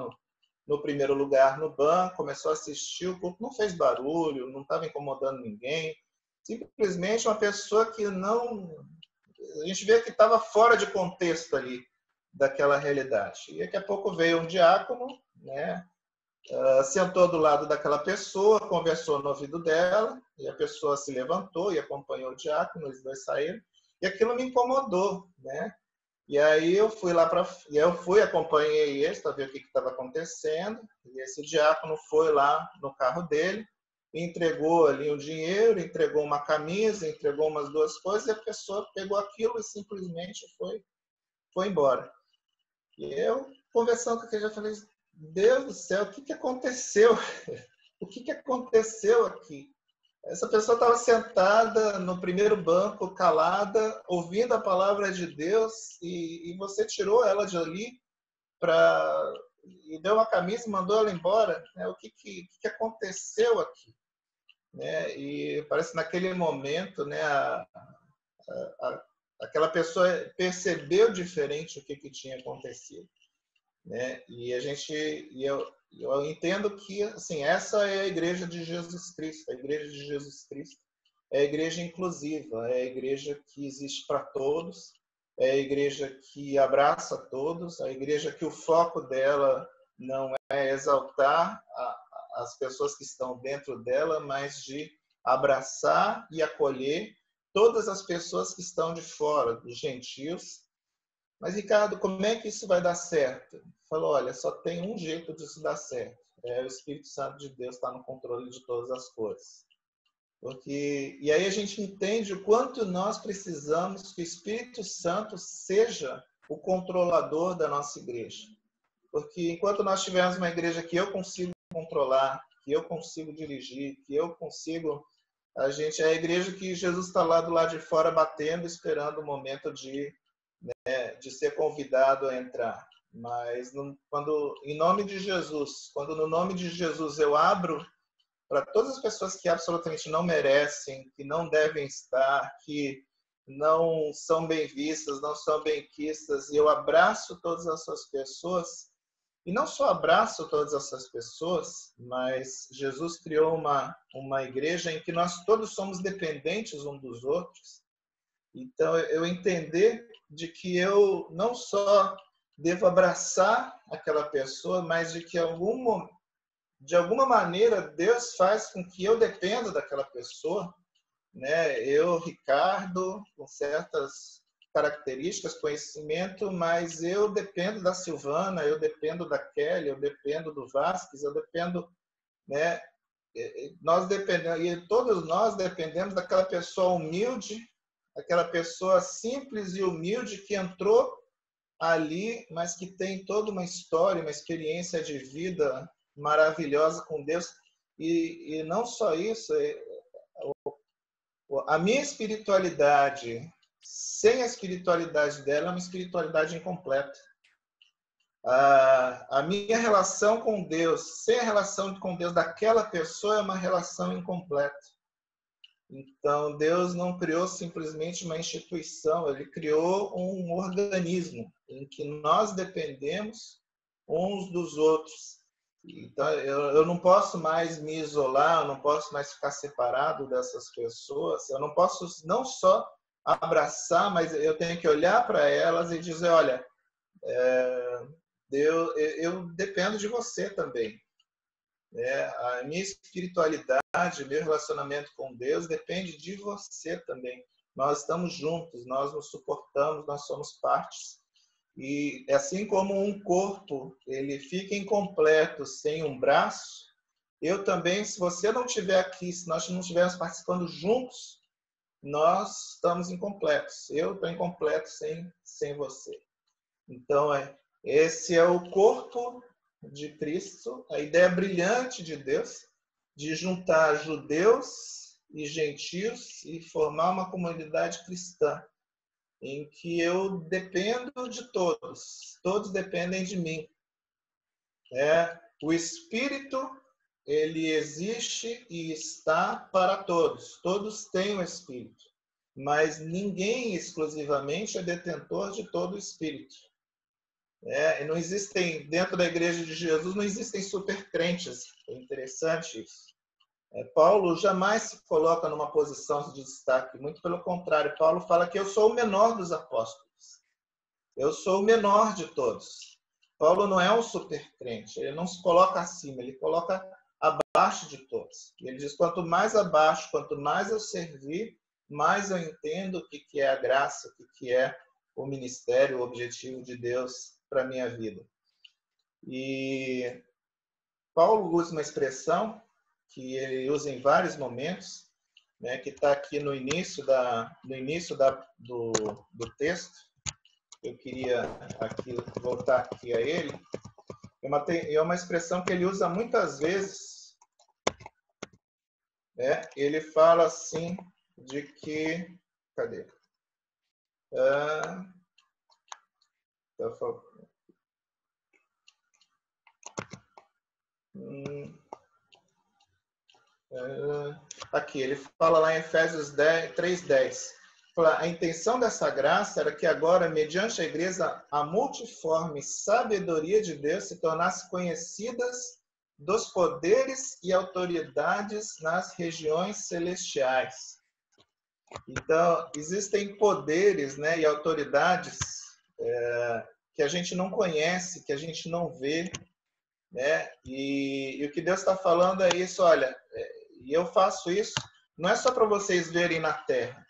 no primeiro lugar no banco, começou a assistir o culto, não fez barulho, não estava incomodando ninguém, simplesmente uma pessoa que não, a gente vê que estava fora de contexto ali daquela realidade. E daqui a pouco veio um diácono, né? Sentou do lado daquela pessoa, conversou no ouvido dela, e a pessoa se levantou e acompanhou o diácono, os dois saíram, e aquilo me incomodou, né? E aí eu fui lá para, acompanhei eles para ver o que estava acontecendo, e esse diácono foi lá no carro dele, entregou ali o dinheiro, entregou uma camisa, entregou umas duas coisas, e a pessoa pegou aquilo e simplesmente foi embora. E eu, conversando com aquele, já falei, Deus do céu, o que aconteceu? O que aconteceu aqui? Essa pessoa estava sentada no primeiro banco, calada, ouvindo a palavra de Deus, e você tirou ela de ali e deu uma camisa e mandou ela embora. Né? O que aconteceu aqui? Né? E parece que naquele momento, né, aquela pessoa percebeu diferente o que tinha acontecido. Né? Eu entendo que assim, essa é a igreja de Jesus Cristo. A igreja de Jesus Cristo é a igreja inclusiva, é a igreja que existe para todos, é a igreja que abraça todos, a igreja que o foco dela não é exaltar as pessoas que estão dentro dela, mas de abraçar e acolher todas as pessoas que estão de fora, dos gentios. Mas, Ricardo, como é que isso vai dar certo? Falou, olha, só tem um jeito disso dar certo. O Espírito Santo de Deus está no controle de todas as coisas. E aí a gente entende o quanto nós precisamos que o Espírito Santo seja o controlador da nossa igreja. Porque enquanto nós tivermos uma igreja que eu consigo controlar, que eu consigo dirigir, que eu consigo... é a igreja que Jesus está lá do lado de fora batendo, esperando o momento de ser convidado a entrar. Mas quando em nome de Jesus, quando no nome de Jesus eu abro para todas as pessoas que absolutamente não merecem, que não devem estar, que não são bem vistas, não são bem quistas, e eu abraço todas essas pessoas, e não só abraço todas essas pessoas, mas Jesus criou uma igreja em que nós todos somos dependentes uns dos outros. Então, eu entender de que eu não só devo abraçar aquela pessoa, mas de que de alguma maneira Deus faz com que eu dependa daquela pessoa, né? Eu, Ricardo, com certas características, conhecimento, mas eu dependo da Silvana, eu dependo da Kelly, eu dependo do Vasquez, eu dependo, né? Nós dependemos, e todos nós dependemos daquela pessoa humilde, aquela pessoa simples e humilde que entrou ali, mas que tem toda uma história, uma experiência de vida maravilhosa com Deus. E não só isso, a minha espiritualidade, sem a espiritualidade dela, é uma espiritualidade incompleta. A minha relação com Deus, sem a relação com Deus daquela pessoa, é uma relação incompleta. Então, Deus não criou simplesmente uma instituição, Ele criou um organismo em que nós dependemos uns dos outros. Então, eu não posso mais me isolar, eu não posso mais ficar separado dessas pessoas, eu não posso não só abraçar, mas eu tenho que olhar para elas e dizer, olha, eu dependo de você também. A minha espiritualidade, meu relacionamento com Deus depende de você também. Nós estamos juntos, nós nos suportamos, nós somos partes. E assim como um corpo, ele fica incompleto sem um braço, eu também, se você não estiver aqui, se nós não estivermos participando juntos, nós estamos incompletos. Eu estou incompleto sem você. Então, esse é o corpo de Cristo, a ideia brilhante de Deus, de juntar judeus e gentios e formar uma comunidade cristã. em que eu dependo de todos, todos dependem de mim. O Espírito, ele existe e está para todos, todos têm o Espírito, mas ninguém exclusivamente é detentor de todo o Espírito. Não existem, dentro da Igreja de Jesus, não existem supercrentes, é interessante isso. Paulo jamais se coloca numa posição de destaque, muito pelo contrário, Paulo fala que eu sou o menor dos apóstolos, eu sou o menor de todos. Paulo não é um supercrente, ele não se coloca acima, ele coloca abaixo de todos. Ele diz, quanto mais abaixo, quanto mais eu servir, mais eu entendo o que é a graça, o que é o ministério, o objetivo de Deus para a minha vida. E Paulo usa uma expressão que ele usa em vários momentos, né, que está aqui no início do texto. Eu queria voltar aqui a ele. É uma expressão que ele usa muitas vezes. Ele fala assim de que... Cadê? Aqui, ele fala lá em Efésios 3:10. A intenção dessa graça era que agora, mediante a igreja, a multiforme sabedoria de Deus se tornasse conhecidas dos poderes e autoridades nas regiões celestiais. Então, existem poderes, né, e autoridades que a gente não conhece, que a gente não vê, né? E o que Deus está falando é isso, olha, e eu faço isso, não é só para vocês verem na terra,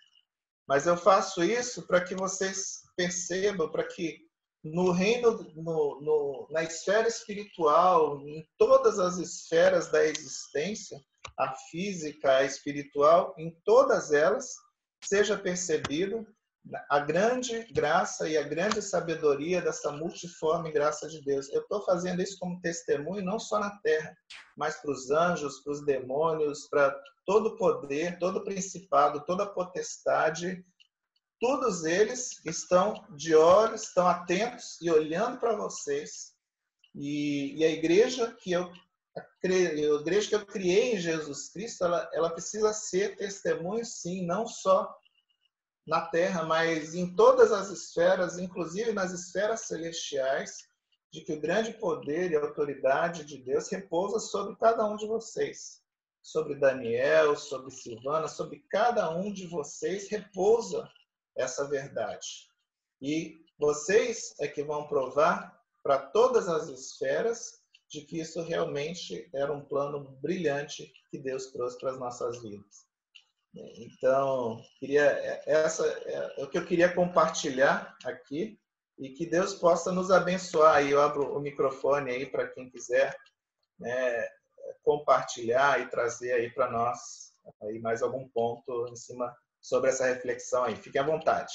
mas eu faço isso para que vocês percebam, para que no reino, na esfera espiritual, em todas as esferas da existência, a física, a espiritual, em todas elas, seja percebido a grande graça e a grande sabedoria dessa multiforme graça de Deus. Eu estou fazendo isso como testemunho, não só na terra, mas para os anjos, para os demônios, para todo poder, todo principado, toda potestade. Todos eles estão de olhos, estão atentos e olhando para vocês. E a igreja que eu criei em Jesus Cristo, ela precisa ser testemunho, sim, não só na terra, mas em todas as esferas, inclusive nas esferas celestiais, de que o grande poder e autoridade de Deus repousa sobre cada um de vocês. Sobre Daniel, sobre Silvana, sobre cada um de vocês repousa essa verdade. E vocês é que vão provar para todas as esferas de que isso realmente era um plano brilhante que Deus trouxe para as nossas vidas. Então, é o que eu queria compartilhar aqui e que Deus possa nos abençoar. E eu abro o microfone aí para quem quiser, né, compartilhar e trazer aí para nós aí mais algum ponto em cima sobre essa reflexão aí. Fiquem à vontade.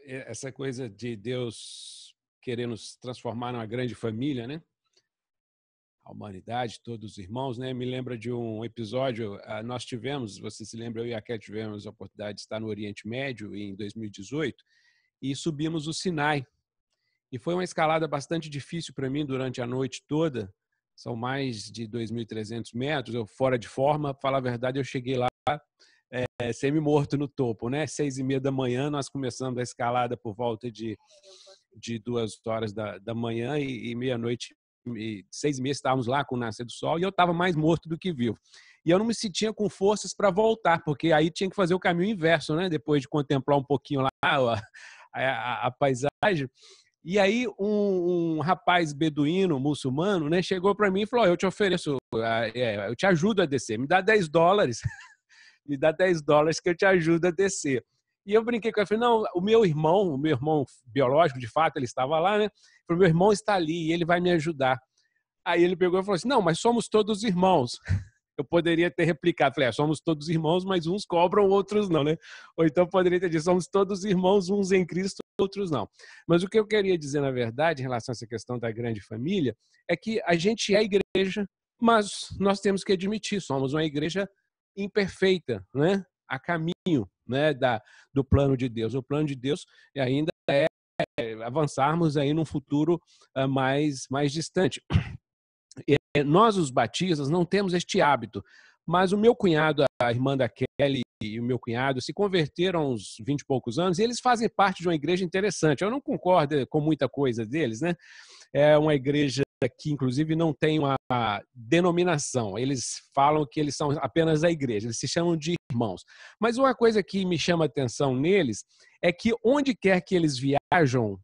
Essa coisa de Deus querer nos transformar numa grande família, né? A humanidade, todos os irmãos, né? Me lembra de um episódio, nós tivemos, você se lembra, eu e a Cat tivemos a oportunidade de estar no Oriente Médio em 2018 e subimos o Sinai. E foi uma escalada bastante difícil para mim durante a noite toda. São mais de 2.300 metros, eu fora de forma. Para falar a verdade, eu cheguei lá semi-morto no topo, né? 6h30 da manhã, nós começamos a escalada por volta de 2 horas da manhã e meia-noite, 6h30 estávamos lá com o nascer do sol e eu estava mais morto do que vivo. E eu não me sentia com forças para voltar, porque aí tinha que fazer o caminho inverso, né? Depois de contemplar um pouquinho lá a paisagem. E aí um rapaz beduíno, muçulmano, né, chegou para mim e falou, eu te ofereço, eu te ajudo a descer, me dá $10, me dá $10 que eu te ajudo a descer. E eu brinquei com ele, falei, não, o meu irmão biológico, de fato, ele estava lá, né? Falei, meu irmão está ali e ele vai me ajudar. Aí ele pegou e falou assim, não, mas somos todos irmãos. Eu poderia ter replicado, falei, somos todos irmãos, mas uns cobram, outros não, né? Ou então poderia ter dito, somos todos irmãos, uns em Cristo, outros não. Mas o que eu queria dizer, na verdade, em relação a essa questão da grande família, é que a gente é igreja, mas nós temos que admitir, somos uma igreja imperfeita, né? a caminho, né, do plano de Deus. O plano de Deus ainda é avançarmos aí num futuro mais distante. Nós, os batistas, não temos este hábito, mas o meu cunhado, a irmã da Kelly e o meu cunhado se converteram há uns 20 e poucos anos e eles fazem parte de uma igreja interessante. Eu não concordo com muita coisa deles, né? É uma igreja que, inclusive, não tem uma denominação. Eles falam que eles são apenas a igreja, eles se chamam de irmãos. Mas uma coisa que me chama a atenção neles é que onde quer que eles viajam,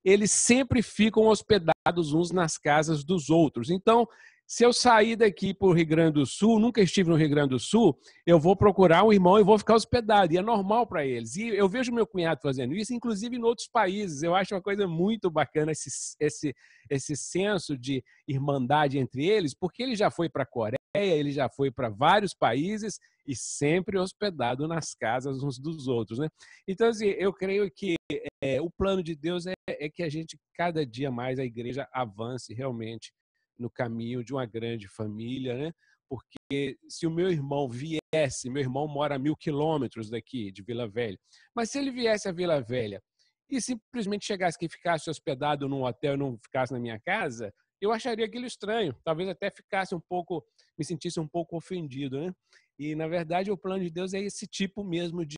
eles sempre ficam hospedados uns nas casas dos outros. Então, se eu sair daqui para o Rio Grande do Sul, nunca estive no Rio Grande do Sul, eu vou procurar um irmão e vou ficar hospedado. E é normal para eles. E eu vejo meu cunhado fazendo isso, inclusive em outros países. Eu acho uma coisa muito bacana esse senso de irmandade entre eles, porque ele já foi para a Coreia, ele já foi para vários países e sempre hospedado nas casas uns dos outros, né? Então, assim, eu creio que o plano de Deus é que a gente, cada dia mais, a igreja avance realmente no caminho de uma grande família, né? Porque se o meu irmão viesse, meu irmão mora a 1.000 quilômetros daqui, de Vila Velha, mas se ele viesse a Vila Velha e simplesmente chegasse aqui e ficasse hospedado num hotel e não ficasse na minha casa, eu acharia aquilo estranho, talvez até me sentisse um pouco ofendido, né? E, na verdade, o plano de Deus é esse tipo mesmo de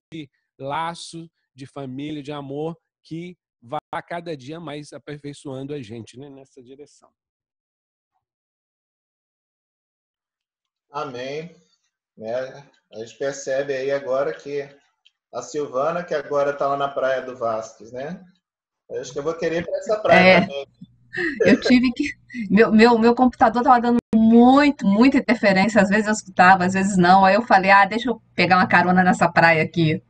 laço, de família, de amor, que vai a cada dia mais aperfeiçoando a gente, né, nessa direção. Amém. A gente percebe aí agora que a Silvana, que agora está lá na Praia do Vasques, né? Eu acho que eu vou querer ir para essa praia também. Eu tive que... Meu computador estava dando muita interferência. Às vezes eu escutava, às vezes não. Aí eu falei, deixa eu pegar uma carona nessa praia aqui.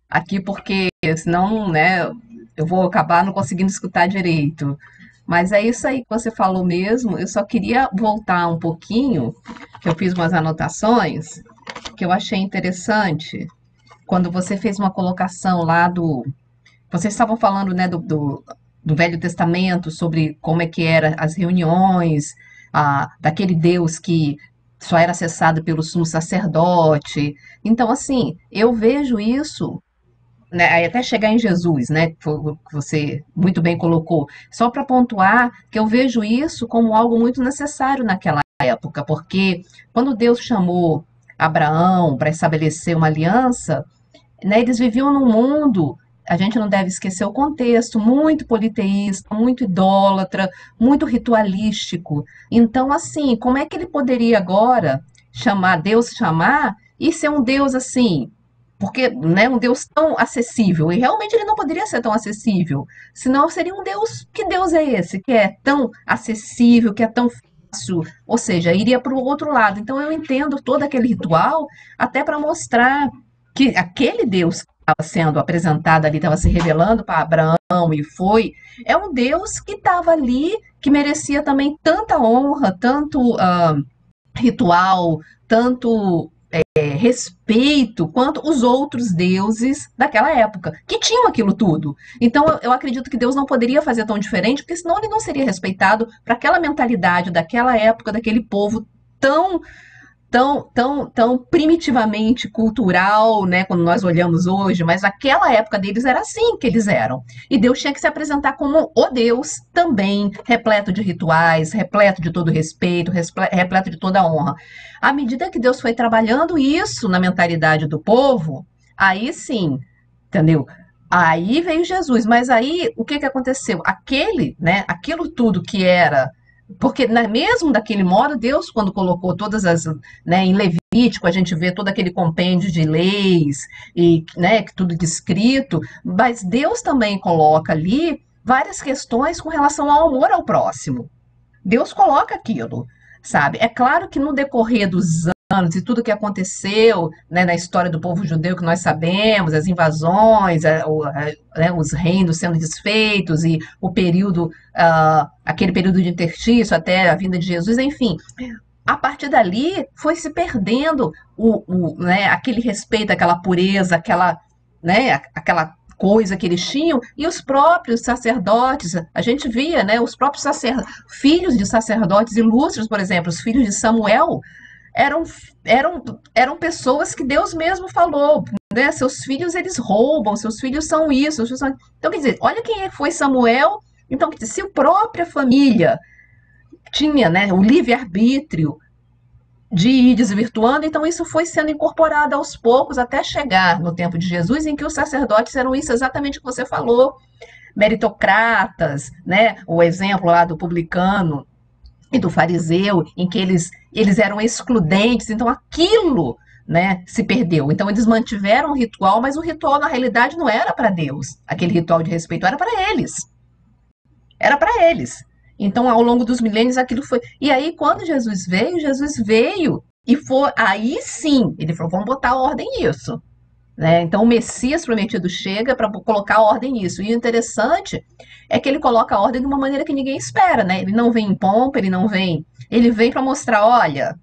Aqui porque senão, né, eu vou acabar não conseguindo escutar direito. Mas é isso aí que você falou mesmo. Eu só queria voltar um pouquinho, que eu fiz umas anotações, que eu achei interessante. Quando você fez uma colocação lá vocês estavam falando, né, do Velho Testamento, sobre como é que eram as reuniões, daquele Deus que só era acessado pelo sumo sacerdote. Então, assim, eu vejo isso, né, até chegar em Jesus, né, que você muito bem colocou, só para pontuar que eu vejo isso como algo muito necessário naquela época, porque quando Deus chamou Abraão para estabelecer uma aliança, né, eles viviam num mundo, a gente não deve esquecer o contexto, muito politeísta, muito idólatra, muito ritualístico. Então, assim, como é que ele poderia agora Deus chamar e ser um Deus assim? Porque, né, um Deus tão acessível, e realmente ele não poderia ser tão acessível, senão seria um Deus, que Deus é esse, que é tão acessível, que é tão fácil, ou seja, iria para o outro lado. Então eu entendo todo aquele ritual até para mostrar que aquele Deus que estava sendo apresentado ali, estava se revelando para Abraão é um Deus que estava ali, que merecia também tanta honra, tanto ritual, tanto respeito, quanto os outros deuses daquela época, que tinham aquilo tudo. Então, eu acredito que Deus não poderia fazer tão diferente, porque senão ele não seria respeitado para aquela mentalidade daquela época, daquele povo tão primitivamente cultural, né, quando nós olhamos hoje, mas naquela época deles era assim que eles eram. E Deus tinha que se apresentar como o Deus também, repleto de rituais, repleto de todo respeito, repleto de toda honra. À medida que Deus foi trabalhando isso na mentalidade do povo, aí sim, entendeu? Aí veio Jesus, mas aí o que aconteceu? Aquilo tudo que era... Porque mesmo daquele modo, Deus, quando colocou todas as... Né, em Levítico, a gente vê todo aquele compêndio de leis, e, né, tudo descrito, mas Deus também coloca ali várias questões com relação ao amor ao próximo. Deus coloca aquilo, sabe? É claro que no decorrer dos anos e tudo que aconteceu, né, na história do povo judeu que nós sabemos, as invasões, os reinos sendo desfeitos e o período, aquele período de interstício até a vinda de Jesus, enfim, a partir dali foi se perdendo né, aquele respeito, aquela pureza, aquela coisa que eles tinham, e os próprios sacerdotes, a gente via, né, os próprios filhos de sacerdotes ilustres, por exemplo, os filhos de Samuel, eram, eram pessoas que Deus mesmo falou, né? Seus filhos, eles roubam, seus filhos são isso. Seus filhos são... Então, quer dizer, olha quem foi Samuel. Então, quer dizer, se a própria família tinha, né, o livre-arbítrio de ir desvirtuando, então isso foi sendo incorporado aos poucos até chegar no tempo de Jesus, em que os sacerdotes eram isso exatamente o que você falou, meritocratas, né? O exemplo lá do publicano e do fariseu, em que eles eram excludentes, então aquilo, né, se perdeu. Então eles mantiveram o ritual, mas o ritual na realidade não era para Deus, aquele ritual de respeito era para eles. Era para eles. Então, ao longo dos milênios, aquilo foi. E aí, quando Jesus veio e foi. Aí sim, ele falou: vamos botar ordem nisso. Né? Então, o Messias prometido chega para colocar ordem nisso. E o interessante é que ele coloca a ordem de uma maneira que ninguém espera. Né? Ele não vem em pompa, ele não vem. Ele vem para mostrar: olha,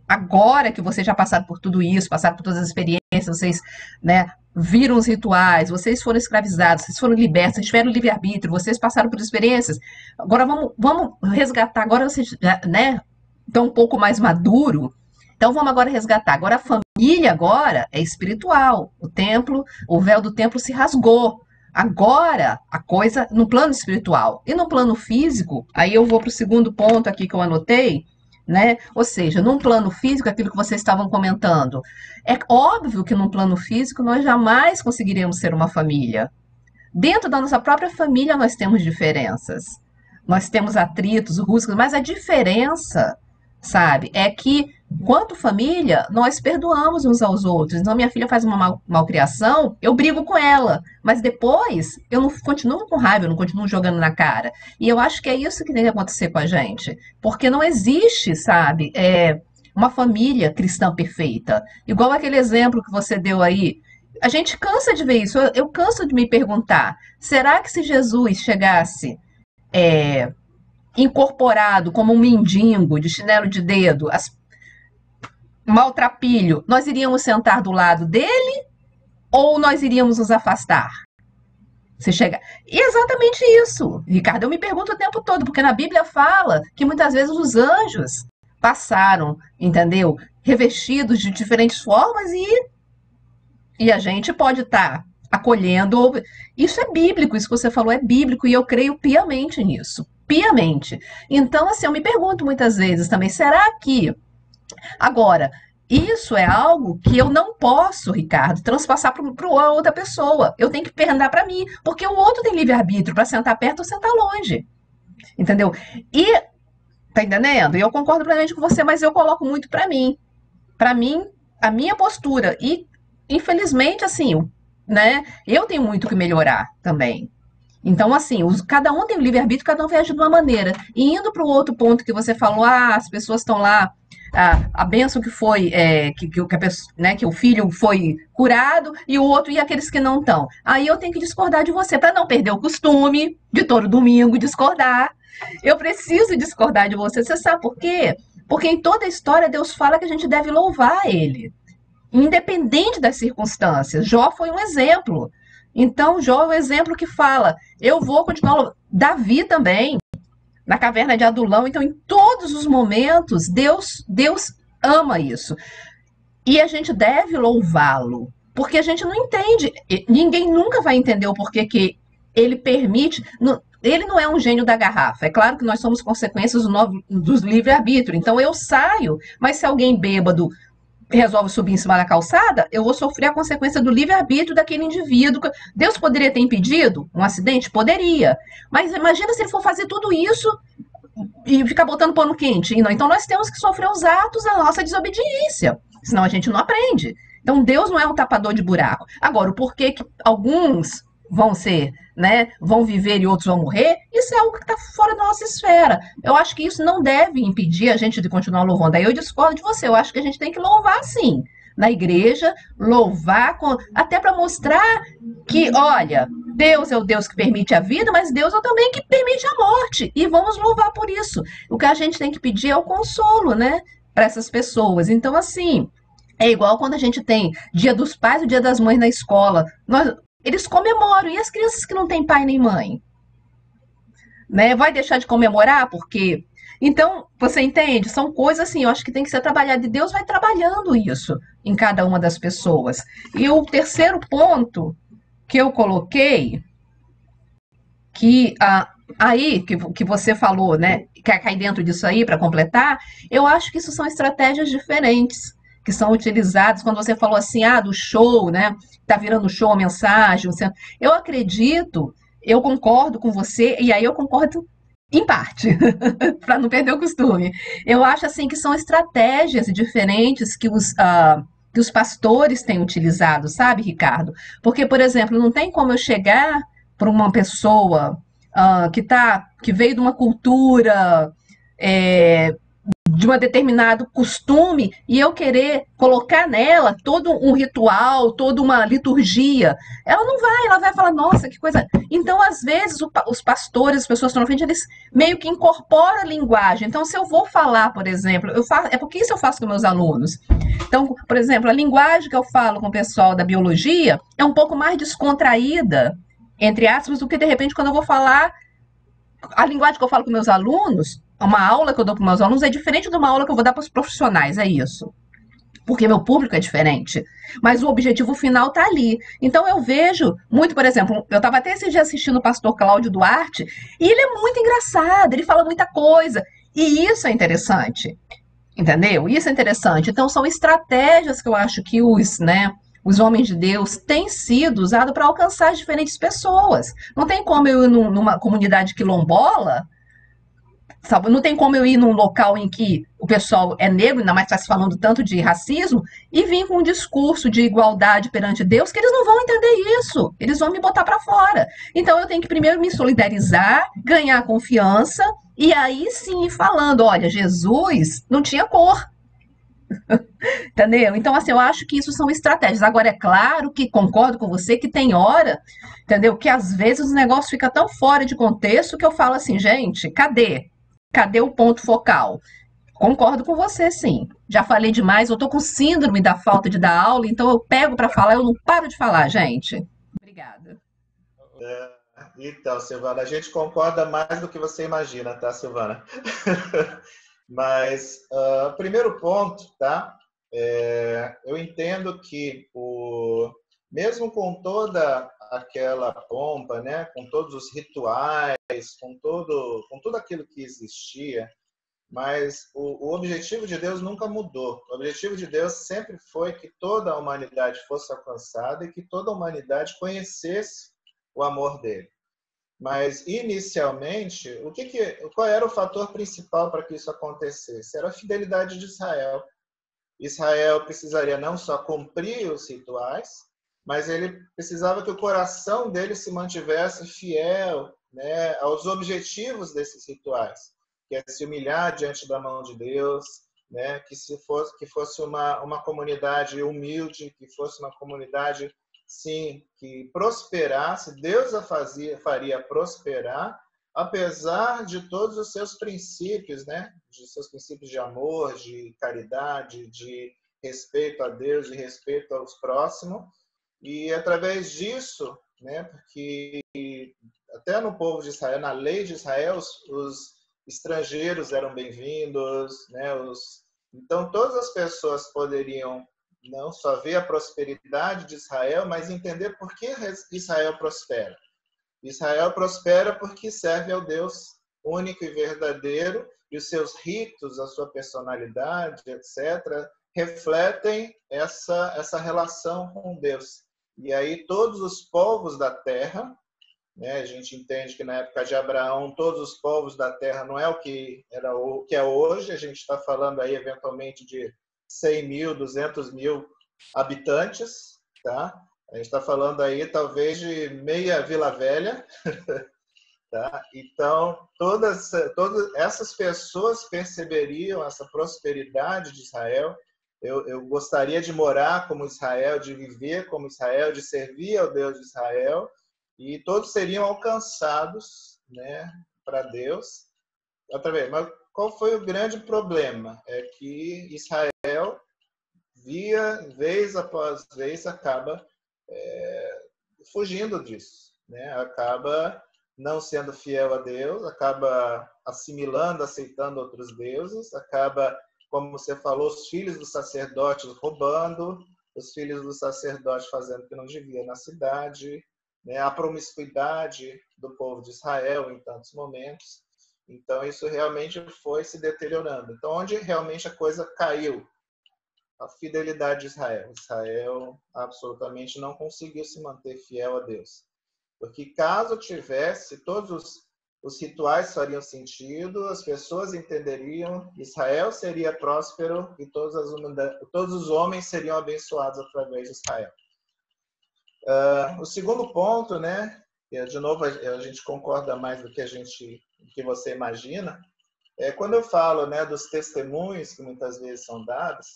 agora que vocês já passaram por tudo isso, passaram por todas as experiências, vocês, né, viram os rituais, vocês foram escravizados, vocês foram libertos, vocês tiveram livre-arbítrio, vocês passaram por experiências. Agora vamos resgatar. Agora vocês, né, estão um pouco mais maduro. Então vamos agora resgatar. Agora a família agora é espiritual. O templo, o véu do templo se rasgou. Agora a coisa no plano espiritual e no plano físico. Aí eu vou para o segundo ponto aqui que eu anotei. Né? Ou seja, num plano físico, aquilo que vocês estavam comentando, é óbvio que num plano físico nós jamais conseguiríamos ser uma família. Dentro da nossa própria família nós temos diferenças, nós temos atritos, rusgas, mas a diferença, sabe, é que, quanto família, nós perdoamos uns aos outros. Então, minha filha faz uma malcriação, eu brigo com ela, mas depois eu não continuo com raiva, eu não continuo jogando na cara. E eu acho que é isso que tem que acontecer com a gente, porque não existe, sabe, uma família cristã perfeita. Igual aquele exemplo que você deu aí. A gente cansa de ver isso, eu canso de me perguntar, será que se Jesus chegasse incorporado como um mendigo de chinelo de dedo, maltrapilho, nós iríamos sentar do lado dele ou nós iríamos nos afastar? Você chega... E é exatamente isso, Ricardo, eu me pergunto o tempo todo, porque na Bíblia fala que muitas vezes os anjos passaram, entendeu? Revestidos de diferentes formas e a gente pode estar acolhendo. Isso é bíblico, isso que você falou é bíblico e eu creio piamente nisso, piamente. Então, assim, eu me pergunto muitas vezes também, será que... Agora, isso é algo que eu não posso, Ricardo, transpassar para outra pessoa. Eu tenho que perguntar para mim, porque o outro tem livre-arbítrio para sentar perto ou sentar longe. Entendeu? E, tá entendendo? E eu concordo plenamente com você, mas eu coloco muito para mim. Para mim, a minha postura. E, infelizmente, assim, né, eu tenho muito que melhorar também. Então, assim, cada um tem o livre-arbítrio, cada um vai agir de uma maneira. E indo para o outro ponto que você falou, as pessoas estão lá, a bênção que foi, que o filho foi curado, e o outro, e aqueles que não estão. Aí eu tenho que discordar de você, para não perder o costume de todo domingo discordar. Eu preciso discordar de você. Você sabe por quê? Porque em toda a história Deus fala que a gente deve louvar Ele, independente das circunstâncias. Jó foi um exemplo. Então, Jó é o exemplo que fala, eu vou continuar... Davi também, na caverna de Adulão. Então, em todos os momentos, Deus ama isso. E a gente deve louvá-lo, porque a gente não entende, ninguém nunca vai entender o porquê que ele permite... Ele não é um gênio da garrafa. É claro que nós somos consequências dos livre-arbítrio. Então, eu saio, mas se alguém bêbado resolve subir em cima da calçada, eu vou sofrer a consequência do livre-arbítrio daquele indivíduo. Deus poderia ter impedido um acidente? Poderia. Mas imagina se ele for fazer tudo isso e ficar botando pano quente. Então nós temos que sofrer os atos da nossa desobediência, senão a gente não aprende. Então Deus não é um tapador de buraco. Agora, o porquê que alguns vão ser, né, vão viver e outros vão morrer, isso é algo que está fora da nossa esfera. Eu acho que isso não deve impedir a gente de continuar louvando. Aí eu discordo de você, eu acho que a gente tem que louvar sim, na igreja, louvar, até para mostrar que, olha, Deus é o Deus que permite a vida, mas Deus é também que permite a morte, e vamos louvar por isso. O que a gente tem que pedir é o consolo, né, para essas pessoas. Então, assim, é igual quando a gente tem Dia dos Pais e Dia das Mães na escola. Eles comemoram. E as crianças que não têm pai nem mãe? Né? Vai deixar de comemorar porque... Então, você entende? São coisas assim, eu acho que tem que ser trabalhado, e Deus vai trabalhando isso em cada uma das pessoas. E o terceiro ponto que eu coloquei, que aí que você falou, né, quer cair dentro disso aí para completar, eu acho que isso são estratégias diferentes que são utilizadas quando você falou assim, do show, né, tá virando show a mensagem, eu acredito, eu concordo com você, e aí eu concordo em parte, para não perder o costume. Eu acho assim que são estratégias diferentes que os pastores têm utilizado, sabe, Ricardo? Porque, por exemplo, não tem como eu chegar para uma pessoa que veio de uma cultura de um determinado costume e eu querer colocar nela todo um ritual, toda uma liturgia. Ela não vai, ela vai falar, nossa, que coisa. Então, às vezes, os pastores, as pessoas que estão na frente, eles meio que incorporam a linguagem. Então, se eu vou falar, por exemplo, é porque isso eu faço com meus alunos. Então, por exemplo, a linguagem que eu falo com o pessoal da biologia é um pouco mais descontraída, entre aspas, do que, de repente, quando eu vou falar a linguagem que eu falo com meus alunos, uma aula que eu dou para meus alunos é diferente de uma aula que eu vou dar para os profissionais, é isso. Porque meu público é diferente. Mas o objetivo final está ali. Então eu vejo muito, por exemplo, eu estava até esse dia assistindo o pastor Cláudio Duarte, e ele é muito engraçado, ele fala muita coisa. E isso é interessante. Entendeu? Isso é interessante. Então são estratégias que eu acho que os homens de Deus têm sido usados para alcançar diferentes pessoas. Não tem como eu ir numa comunidade quilombola, sabe? Não tem como eu ir num local em que o pessoal é negro, ainda mais está se falando tanto de racismo, e vir com um discurso de igualdade perante Deus, que eles não vão entender isso. Eles vão me botar para fora. Então eu tenho que primeiro me solidarizar, ganhar confiança, e aí sim falando, olha, Jesus não tinha cor. Entendeu? Então, assim, eu acho que isso são estratégias. Agora, é claro que concordo com você que tem hora, entendeu? Que às vezes o negócio fica tão fora de contexto que eu falo assim, gente, cadê? Cadê o ponto focal? Concordo com você, sim. Já falei demais, eu tô com síndrome da falta de dar aula, então eu pego para falar, eu não paro de falar, gente. Obrigada. Então, Silvana, a gente concorda mais do que você imagina, tá, Silvana? Mas, primeiro ponto, tá? Eu entendo que, mesmo com toda aquela pompa, né, com todos os rituais, com tudo aquilo que existia, mas o objetivo de Deus nunca mudou. O objetivo de Deus sempre foi que toda a humanidade fosse alcançada e que toda a humanidade conhecesse o amor dele. Mas, inicialmente, qual era o fator principal para que isso acontecesse? Era a fidelidade de Israel. Israel precisaria não só cumprir os rituais, mas ele precisava que o coração dele se mantivesse fiel, né, aos objetivos desses rituais, que é se humilhar diante da mão de Deus, né, que fosse uma comunidade humilde, que fosse uma comunidade, sim, que prosperasse. Deus a faria prosperar, apesar de todos os seus princípios, né? De seus princípios de amor, de caridade, de respeito a Deus, de respeito aos próximos. E através disso, né? Porque até no povo de Israel, na lei de Israel, os estrangeiros eram bem-vindos, né? Então todas as pessoas poderiam não só ver a prosperidade de Israel, mas entender por que Israel prospera. Israel prospera porque serve ao Deus único e verdadeiro, e os seus ritos, a sua personalidade, etc., refletem essa relação com Deus. E aí todos os povos da terra, né, a gente entende que na época de Abraão, todos os povos da terra não é o que é hoje, a gente está falando aí eventualmente de 100 mil, 200 mil habitantes, tá? A gente está falando aí talvez de meia Vila Velha, tá? Então todas essas pessoas perceberiam essa prosperidade de Israel. Eu gostaria de morar como Israel, de viver como Israel, de servir ao Deus de Israel, e todos seriam alcançados, né, para Deus através. Mas qual foi o grande problema? É que Israel, vez após vez, acaba fugindo disso, né? Acaba não sendo fiel a Deus, acaba assimilando, aceitando outros deuses, acaba, como você falou, os filhos dos sacerdotes roubando, os filhos dos sacerdotes fazendo o que não devia na cidade, né? A promiscuidade do povo de Israel em tantos momentos. Então, isso realmente foi se deteriorando. Então, onde realmente a coisa caiu? A fidelidade de Israel. Israel absolutamente não conseguiu se manter fiel a Deus. Porque caso tivesse, todos os rituais fariam sentido, as pessoas entenderiam, Israel seria próspero e todos os homens seriam abençoados através de Israel. O segundo ponto, né, de novo a gente concorda mais do que você imagina, é quando eu falo, né, dos testemunhos que muitas vezes são dados,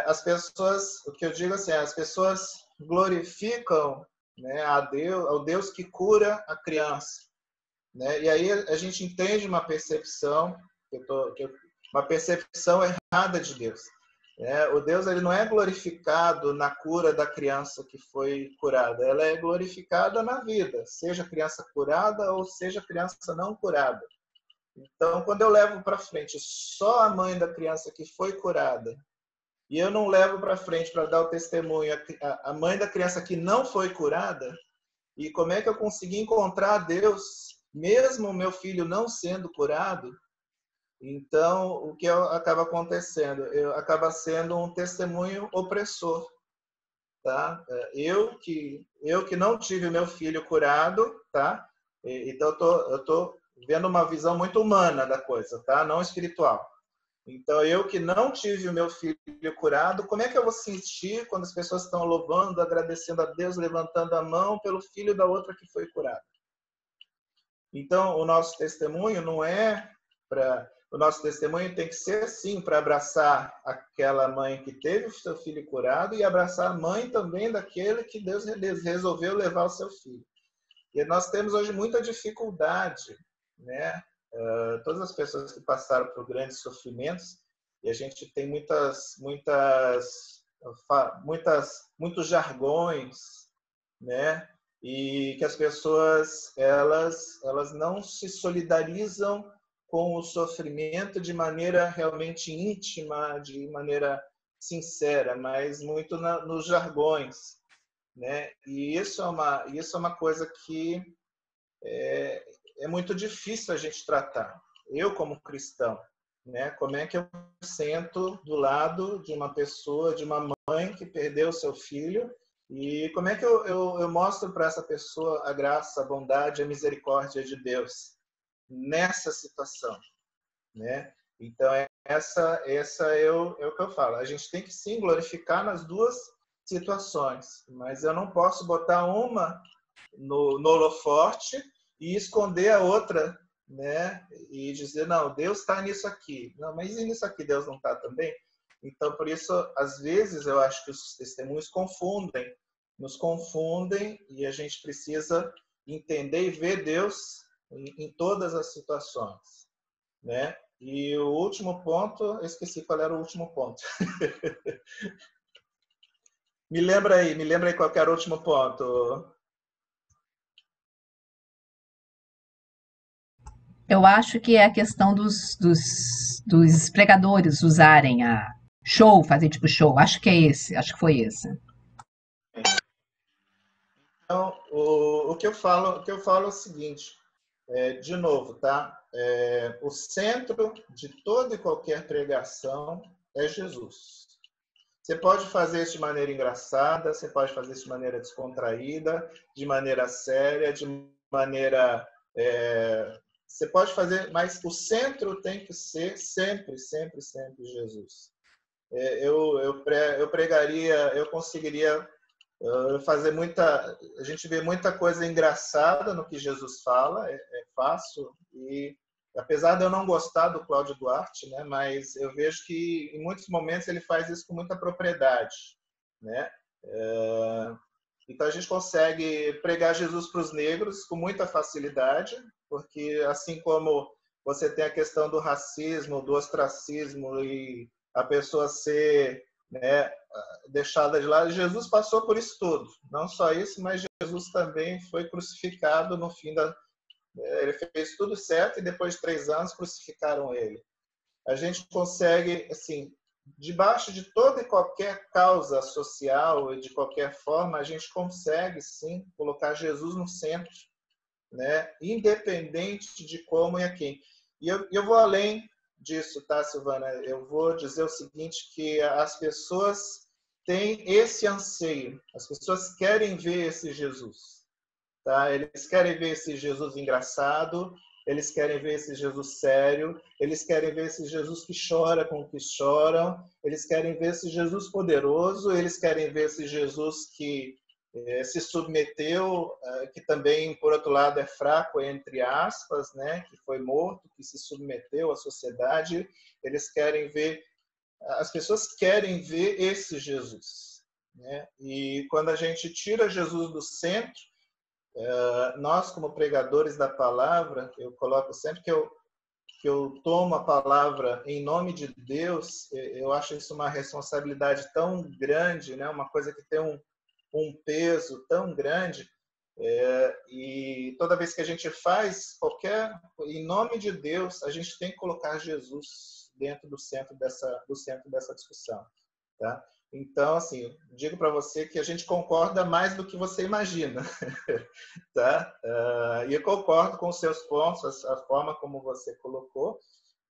as pessoas, o que eu digo assim, as pessoas glorificam, né, ao Deus que cura a criança, né? E aí a gente entende uma percepção, uma percepção errada de Deus. O Deus, ele não é glorificado na cura da criança que foi curada, ela é glorificada na vida, seja a criança curada ou seja a criança não curada. Então, quando eu levo para frente só a mãe da criança que foi curada, e eu não levo para frente para dar o testemunho a mãe da criança que não foi curada, e como é que eu consegui encontrar Deus, mesmo o meu filho não sendo curado? Então, o que acaba acontecendo? Acaba sendo um testemunho opressor. Tá? Eu que não tive meu filho curado, tá? Então eu tô vendo uma visão muito humana da coisa, tá? Não espiritual. Então, eu que não tive o meu filho curado, como é que eu vou sentir quando as pessoas estão louvando, agradecendo a Deus, levantando a mão pelo filho da outra que foi curado? Então, o nosso testemunho não é para... O nosso testemunho tem que ser, sim, para abraçar aquela mãe que teve o seu filho curado e abraçar a mãe também daquele que Deus resolveu levar o seu filho. E nós temos hoje muita dificuldade, né? Todas as pessoas que passaram por grandes sofrimentos, e a gente tem muitos jargões, né? E que as pessoas elas não se solidarizam com o sofrimento de maneira realmente íntima, de maneira sincera, mas muito nos jargões, né? E isso é uma coisa que é muito difícil a gente tratar. Eu, como cristão, né? Como é que eu sento do lado de uma pessoa, de uma mãe que perdeu seu filho, e como é que eu mostro para essa pessoa a graça, a bondade, a misericórdia de Deus nessa situação, né? Então, essa é o que eu falo. A gente tem que sim glorificar nas duas situações, mas eu não posso botar uma no holoforte e esconder a outra, né? E dizer, não, Deus está nisso aqui. Não, mas e nisso aqui Deus não está também? Então, por isso, às vezes, eu acho que os testemunhos nos confundem, e a gente precisa entender e ver Deus em todas as situações, né? E o último ponto, eu esqueci qual era o último ponto. me lembra aí qual era o último ponto. Eu acho que é a questão dos pregadores usarem a show, fazer tipo show. Acho que é esse, acho que foi esse. Então, o que eu falo é o seguinte, de novo, tá? O centro de toda e qualquer pregação é Jesus. Você pode fazer isso de maneira engraçada, você pode fazer isso de maneira descontraída, de maneira séria, de maneira... você pode fazer, mas o centro tem que ser sempre, sempre, sempre Jesus. Eu pregaria, eu conseguiria fazer a gente vê muita coisa engraçada no que Jesus fala, é fácil, e apesar de eu não gostar do Cláudio Duarte, né, mas eu vejo que em muitos momentos ele faz isso com muita propriedade, né? Então a gente consegue pregar Jesus para os negros com muita facilidade, porque assim como você tem a questão do racismo, do ostracismo e a pessoa ser né, deixada de lado. Jesus passou por isso tudo. Não só isso, mas Jesus também foi crucificado no fim da... Ele fez tudo certo e depois de 3 anos crucificaram ele. A gente consegue, assim, debaixo de toda e qualquer causa social e de qualquer forma, a gente consegue, sim, colocar Jesus no centro, né? Independente de como e a quem. E eu vou além disso, tá, Silvana? Eu vou dizer o seguinte, que as pessoas têm esse anseio, as pessoas querem ver esse Jesus, tá? Eles querem ver esse Jesus engraçado, eles querem ver esse Jesus sério, eles querem ver esse Jesus que chora com o que choram, eles querem ver esse Jesus poderoso, eles querem ver esse Jesus que se submeteu, que também, por outro lado, é fraco, entre aspas, né? Que foi morto, que se submeteu à sociedade. Eles querem ver, as pessoas querem ver esse Jesus, né? E quando a gente tira Jesus do centro, nós, como pregadores da palavra, eu coloco sempre que eu tomo a palavra em nome de Deus, eu acho isso uma responsabilidade tão grande, né? Uma coisa que tem um peso tão grande, e toda vez que a gente faz qualquer, em nome de Deus, a gente tem que colocar Jesus dentro do centro dessa discussão, tá? Então, assim, digo para você que a gente concorda mais do que você imagina, tá? E eu concordo com os seus pontos, a forma como você colocou,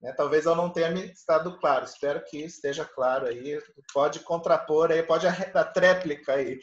né? Talvez eu não tenha me estado claro, espero que esteja claro aí, pode contrapor aí, pode a tréplica aí.